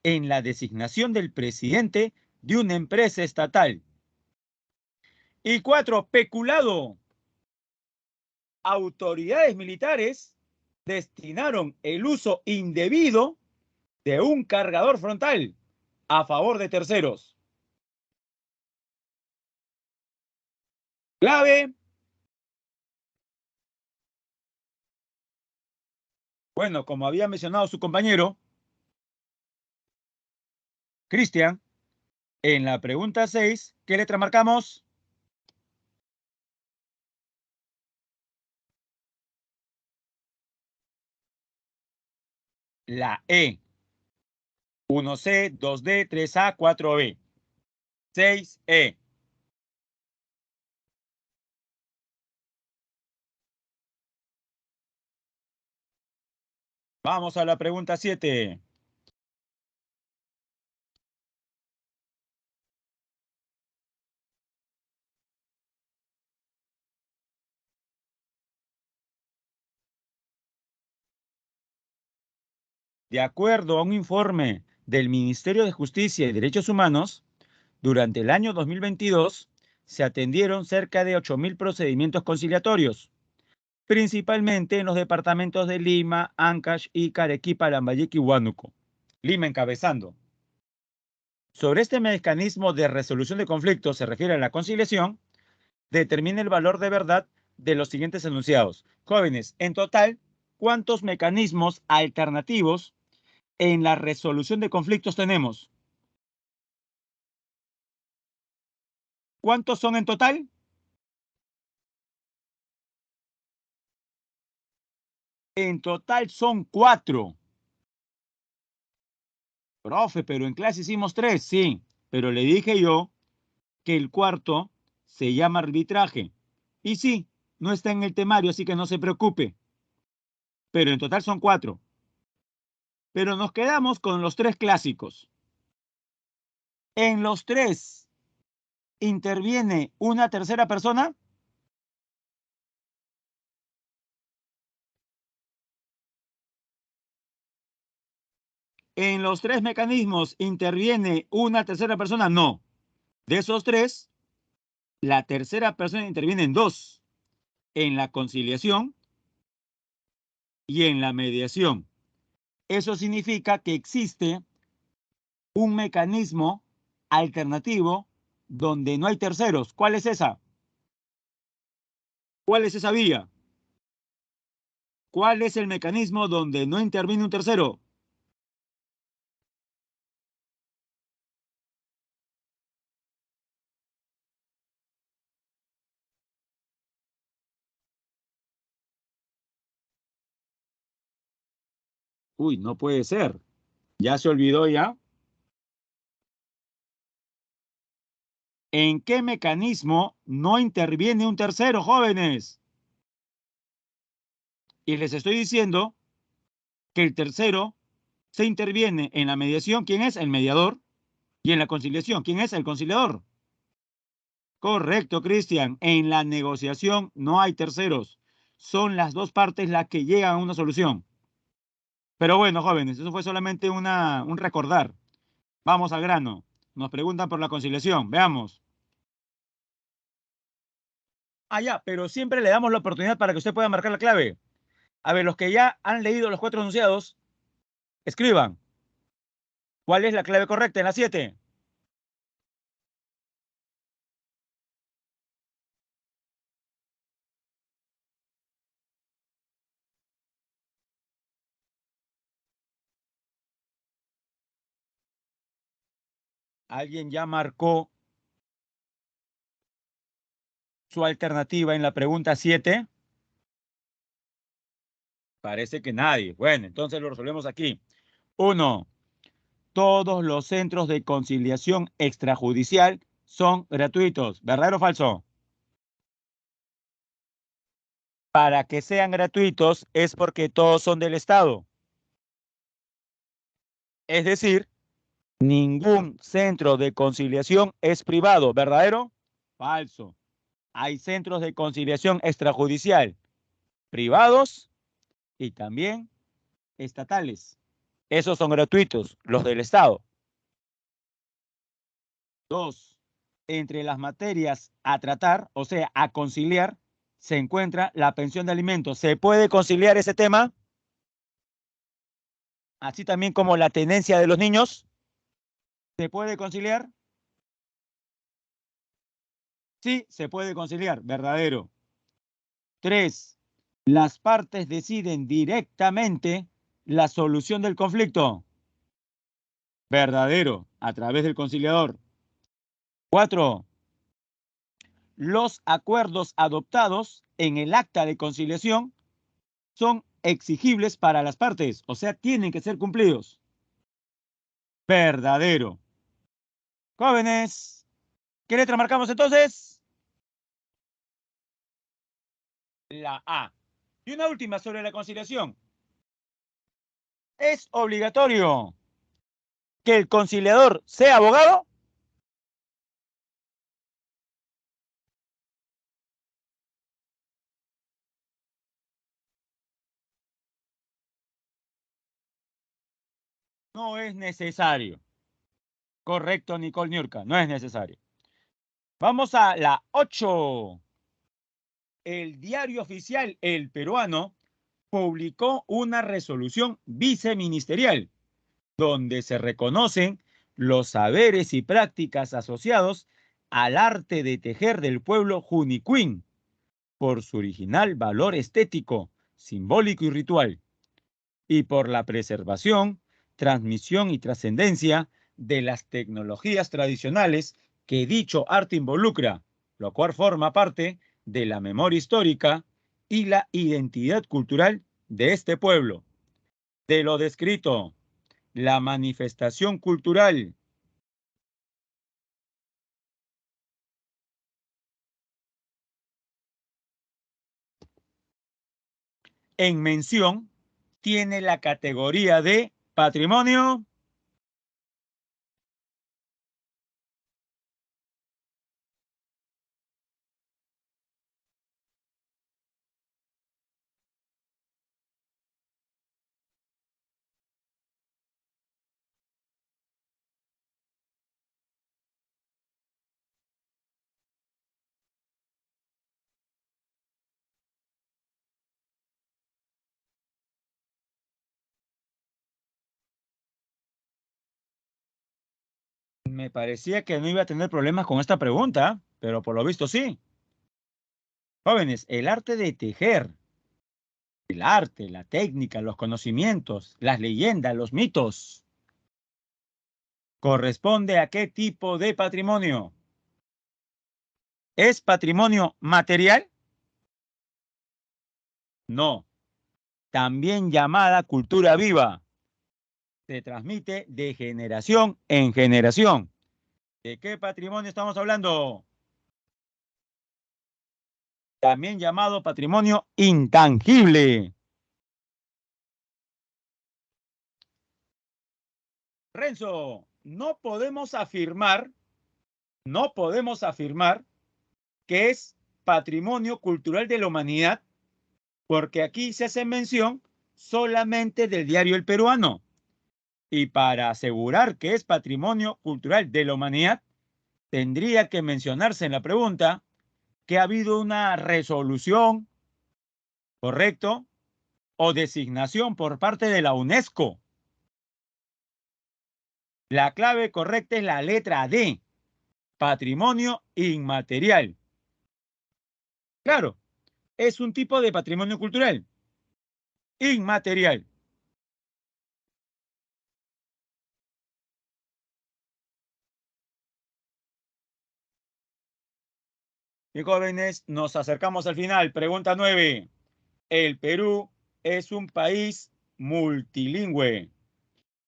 A: en la designación del presidente de una empresa estatal. Y 4. Peculado. Autoridades militares destinaron el uso indebido de un cargador frontal a favor de terceros. Clave. Bueno, como había mencionado su compañero, Cristian, en la pregunta 6, ¿qué letra marcamos? La E. 1C, 2D, 3A, 4B. 6E. Vamos a la pregunta 7. De acuerdo a un informe del Ministerio de Justicia y Derechos Humanos, durante el año 2022 se atendieron cerca de 8.000 procedimientos conciliatorios, principalmente en los departamentos de Lima, Ancash, Ica, Arequipa, Lambayeque y Huánuco. Lima encabezando. Sobre este mecanismo de resolución de conflictos, se refiere a la conciliación, determina el valor de verdad de los siguientes enunciados. Jóvenes, en total, ¿cuántos mecanismos alternativos en la resolución de conflictos tenemos? ¿Cuántos son en total? En total son 4. Profe, pero en clase hicimos 3, sí. Pero le dije yo que el cuarto se llama arbitraje. Y sí, no está en el temario, así que no se preocupe. Pero en total son 4. pero nos quedamos con los tres clásicos. ¿En los tres interviene una tercera persona? ¿En los tres mecanismos interviene una tercera persona? No. De esos tres, la tercera persona interviene en dos, en la conciliación y en la mediación. Eso significa que existe un mecanismo alternativo donde no hay terceros. ¿Cuál es esa? ¿Cuál es esa vía? ¿Cuál es el mecanismo donde no interviene un tercero? Uy, no puede ser. ¿Ya se olvidó ya? ¿En qué mecanismo no interviene un tercero, jóvenes? Y les estoy diciendo que el tercero se interviene en la mediación. ¿Quién es? El mediador. Y en la conciliación. ¿Quién es? El conciliador. Correcto, Cristian. En la negociación no hay terceros. Son las dos partes las que llegan a una solución. Pero bueno, jóvenes, eso fue solamente un recordar. Vamos al grano. Nos preguntan por la conciliación. Veamos. Ah, ya, pero siempre le damos la oportunidad para que usted pueda marcar la clave. A ver, los que ya han leído los 4 enunciados, escriban. ¿Cuál es la clave correcta en la 7? ¿Alguien ya marcó su alternativa en la pregunta 7? Parece que nadie. Bueno, entonces lo resolvemos aquí. 1. Todos los centros de conciliación extrajudicial son gratuitos. ¿Verdadero o falso? Para que sean gratuitos es porque todos son del Estado. Es decir, ningún centro de conciliación es privado. ¿Verdadero? Falso. Hay centros de conciliación extrajudicial privados y también estatales. Esos son gratuitos, los del Estado. 2. Entre las materias a tratar, o sea, a conciliar, se encuentra la pensión de alimentos. ¿Se puede conciliar ese tema? Así también como la tenencia de los niños. ¿Se puede conciliar? Sí, se puede conciliar. Verdadero. 3. Las partes deciden directamente la solución del conflicto. Verdadero, a través del conciliador. 4. Los acuerdos adoptados en el acta de conciliación son exigibles para las partes, o sea, tienen que ser cumplidos. Verdadero. Jóvenes, ¿qué letra marcamos entonces? La A. Y una última sobre la conciliación. ¿Es obligatorio que el conciliador sea abogado? No es necesario. Correcto, Nicole Niurka, no es necesario. Vamos a la 8. El diario oficial El Peruano publicó una resolución viceministerial donde se reconocen los saberes y prácticas asociados al arte de tejer del pueblo junicuín por su original valor estético, simbólico y ritual, y por la preservación, transmisión y trascendencia de las tecnologías tradicionales que dicho arte involucra, lo cual forma parte de la memoria histórica y la identidad cultural de este pueblo. De lo descrito, la manifestación cultural en mención tiene la categoría de patrimonio. Me parecía que no iba a tener problemas con esta pregunta, pero por lo visto sí. Jóvenes, el arte de tejer, el arte, la técnica, los conocimientos, las leyendas, los mitos, ¿corresponde a qué tipo de patrimonio? ¿Es patrimonio material? No. También llamada cultura viva. Se transmite de generación en generación. ¿De qué patrimonio estamos hablando? También llamado patrimonio intangible. Renzo, no podemos afirmar que es patrimonio cultural de la humanidad, porque aquí se hace mención solamente del diario El Peruano. Y para asegurar que es patrimonio cultural de la humanidad, tendría que mencionarse en la pregunta que ha habido una resolución, ¿correcto? O designación por parte de la UNESCO. La clave correcta es la letra D, patrimonio inmaterial. Claro, es un tipo de patrimonio cultural inmaterial. Y jóvenes, nos acercamos al final. Pregunta 9. El Perú es un país multilingüe,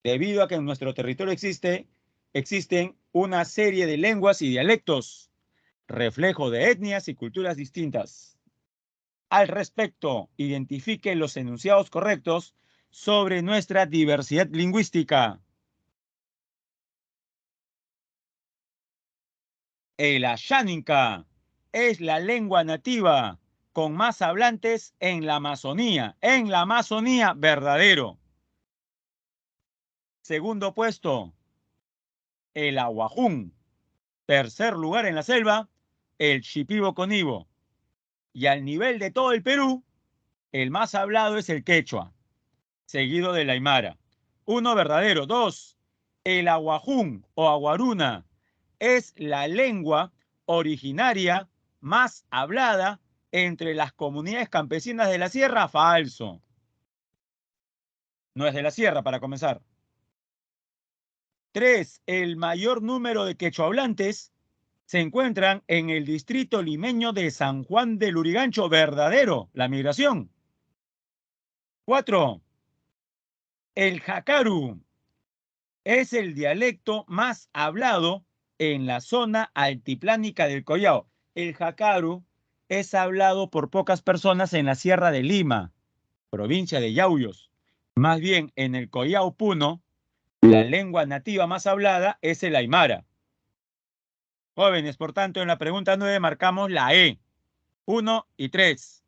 A: debido a que en nuestro territorio existen una serie de lenguas y dialectos, reflejo de etnias y culturas distintas. Al respecto, identifique los enunciados correctos sobre nuestra diversidad lingüística. El Asháninka es la lengua nativa con más hablantes en la Amazonía. En la Amazonía, verdadero. Segundo puesto, el Aguajún. Tercer lugar en la selva, el Shipibo Conibo. Y al nivel de todo el Perú, el más hablado es el quechua, seguido del aymara. 1, verdadero. 2, el aguajún o aguaruna es la lengua originaria más hablada entre las comunidades campesinas de la sierra. Falso. No es de la sierra, para comenzar. 3, el mayor número de quechohablantes se encuentran en el distrito limeño de San Juan del Lurigancho. Verdadero, la migración. 4, el jacaru es el dialecto más hablado en la zona altiplánica del Collao. El jacaru es hablado por pocas personas en la Sierra de Lima, provincia de Yauyos. Más bien, en el Collao Puno, la lengua nativa más hablada es el aymara. Jóvenes, por tanto, en la pregunta 9 marcamos la E. 1 y 3.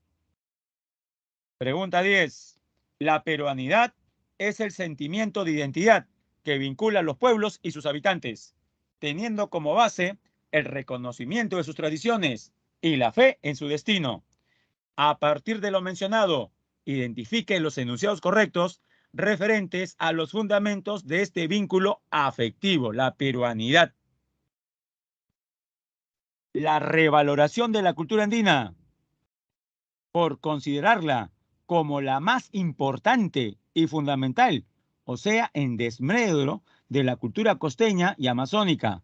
A: Pregunta 10. La peruanidad es el sentimiento de identidad que vincula a los pueblos y sus habitantes, teniendo como base el reconocimiento de sus tradiciones y la fe en su destino. A partir de lo mencionado, identifique los enunciados correctos referentes a los fundamentos de este vínculo afectivo, la peruanidad. La revaloración de la cultura andina, por considerarla como la más importante y fundamental, o sea, en desmedro de la cultura costeña y amazónica.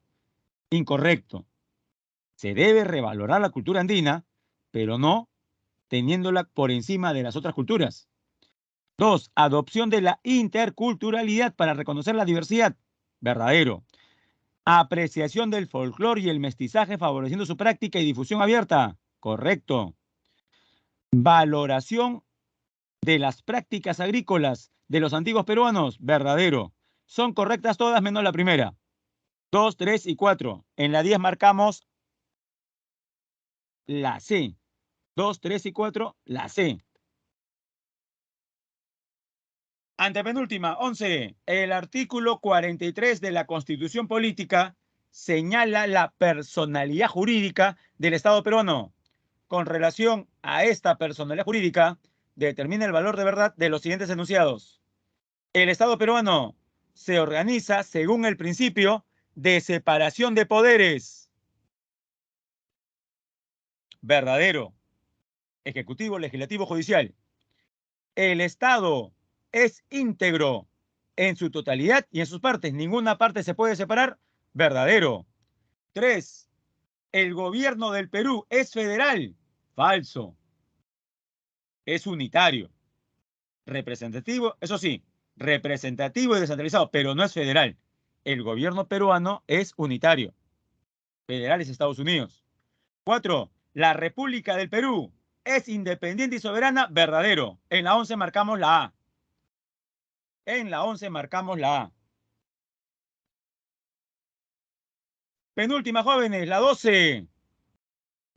A: Incorrecto. Se debe revalorar la cultura andina, pero no teniéndola por encima de las otras culturas. 2. Adopción de la interculturalidad para reconocer la diversidad. Verdadero. Apreciación del folclore y el mestizaje favoreciendo su práctica y difusión abierta. Correcto. Valoración de las prácticas agrícolas de los antiguos peruanos? Verdadero. Son correctas todas menos la primera. 2, 3 y 4. En la 10 marcamos la C. 2, 3 y 4, la C. Antepenúltima, 11. El artículo 43 de la Constitución Política señala la personalidad jurídica del Estado peruano. Con relación a esta personalidad jurídica, determina el valor de verdad de los siguientes enunciados. El Estado peruano se organiza según el principio de separación de poderes. Verdadero. Ejecutivo, legislativo, judicial. El Estado es íntegro en su totalidad y en sus partes. Ninguna parte se puede separar. Verdadero. 3. El gobierno del Perú es federal. Falso. Es unitario. Representativo, eso sí, representativo y descentralizado, pero no es federal. El gobierno peruano es unitario. Federal es Estados Unidos. 4. La República del Perú es independiente y soberana. Verdadero. En la 11 marcamos la A. En la 11 marcamos la A. Penúltima, jóvenes, la 12.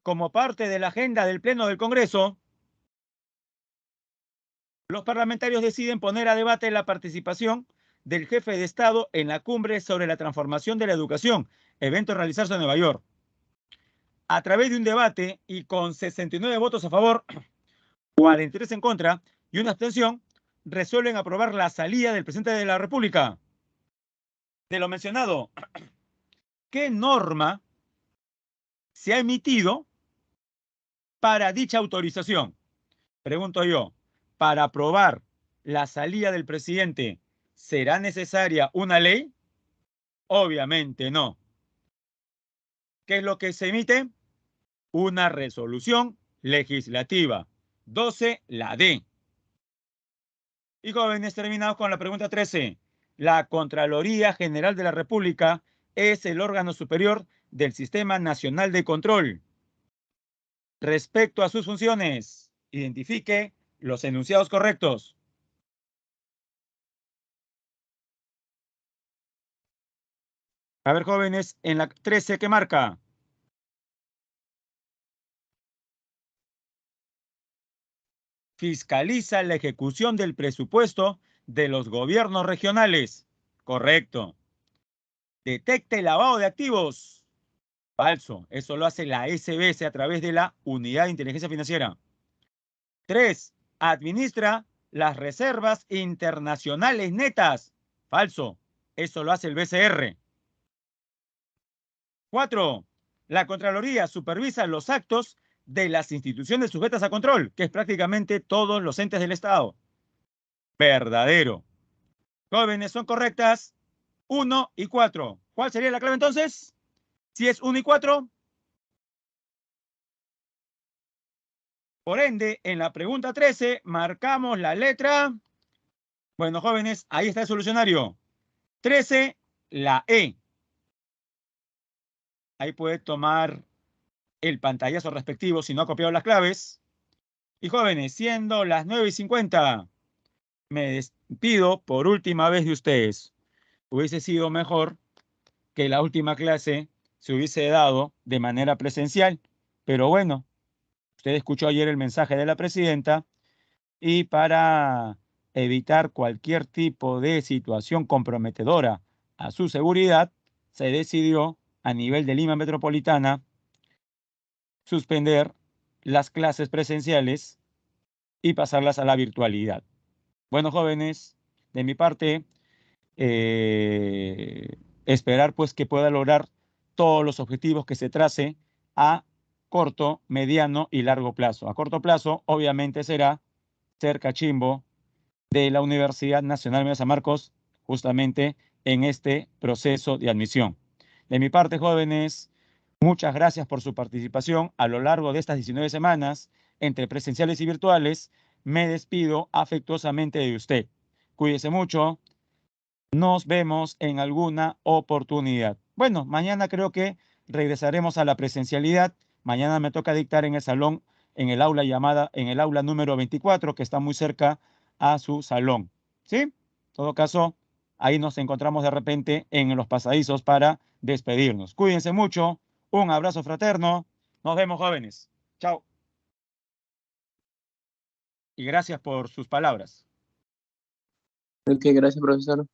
A: Como parte de la agenda del Pleno del Congreso, los parlamentarios deciden poner a debate la participación del jefe de Estado en la cumbre sobre la transformación de la educación, evento a realizarse en Nueva York. A través de un debate y con 69 votos a favor, 43 en contra y una abstención, resuelven aprobar la salida del presidente de la República. De lo mencionado, ¿qué norma se ha emitido para dicha autorización? Pregunto yo, para aprobar la salida del presidente, ¿será necesaria una ley? Obviamente no. ¿Qué es lo que se emite? Una resolución legislativa. 12, la D. Y jóvenes, terminamos con la pregunta 13. La Contraloría General de la República es el órgano superior del Sistema Nacional de Control. Respecto a sus funciones, identifique los enunciados correctos. A ver, jóvenes, en la 13, ¿qué marca? Fiscaliza la ejecución del presupuesto de los gobiernos regionales. Correcto. Detecta el lavado de activos. Falso. Eso lo hace la SBS a través de la Unidad de Inteligencia Financiera. 3. Administra las reservas internacionales netas. Falso. Eso lo hace el BCR. 4. La Contraloría supervisa los actos de las instituciones sujetas a control, que es prácticamente todos los entes del Estado. Verdadero. Jóvenes, son correctas 1 y 4. ¿Cuál sería la clave entonces? Si es 1 y 4. Por ende, en la pregunta 13 marcamos la letra. Bueno, jóvenes, ahí está el solucionario. 13, la E. Ahí puede tomar el pantallazo respectivo si no ha copiado las claves. Y jóvenes, siendo las 9:50, me despido por última vez de ustedes. Hubiese sido mejor que la última clase se hubiese dado de manera presencial, pero bueno, usted escuchó ayer el mensaje de la presidenta y para evitar cualquier tipo de situación comprometedora a su seguridad, se decidió a nivel de Lima Metropolitana suspender las clases presenciales y pasarlas a la virtualidad. Bueno, jóvenes, de mi parte, esperar pues que pueda lograr todos los objetivos que se trace a corto, mediano y largo plazo. A corto plazo, obviamente, será ser cachimbo de la Universidad Nacional de San Marcos, justamente en este proceso de admisión. De mi parte, jóvenes, muchas gracias por su participación a lo largo de estas 19 semanas, entre presenciales y virtuales. Me despido afectuosamente de usted. Cuídese mucho. Nos vemos en alguna oportunidad. Bueno, mañana creo que regresaremos a la presencialidad. Mañana me toca dictar en el salón en el aula número 24, que está muy cerca a su salón. ¿Sí? En todo caso, ahí nos encontramos de repente en los pasadizos para despedirnos. Cuídense mucho. Un abrazo fraterno. Nos vemos, jóvenes. Chao. Y gracias por sus palabras.
D: Ok, gracias, profesor.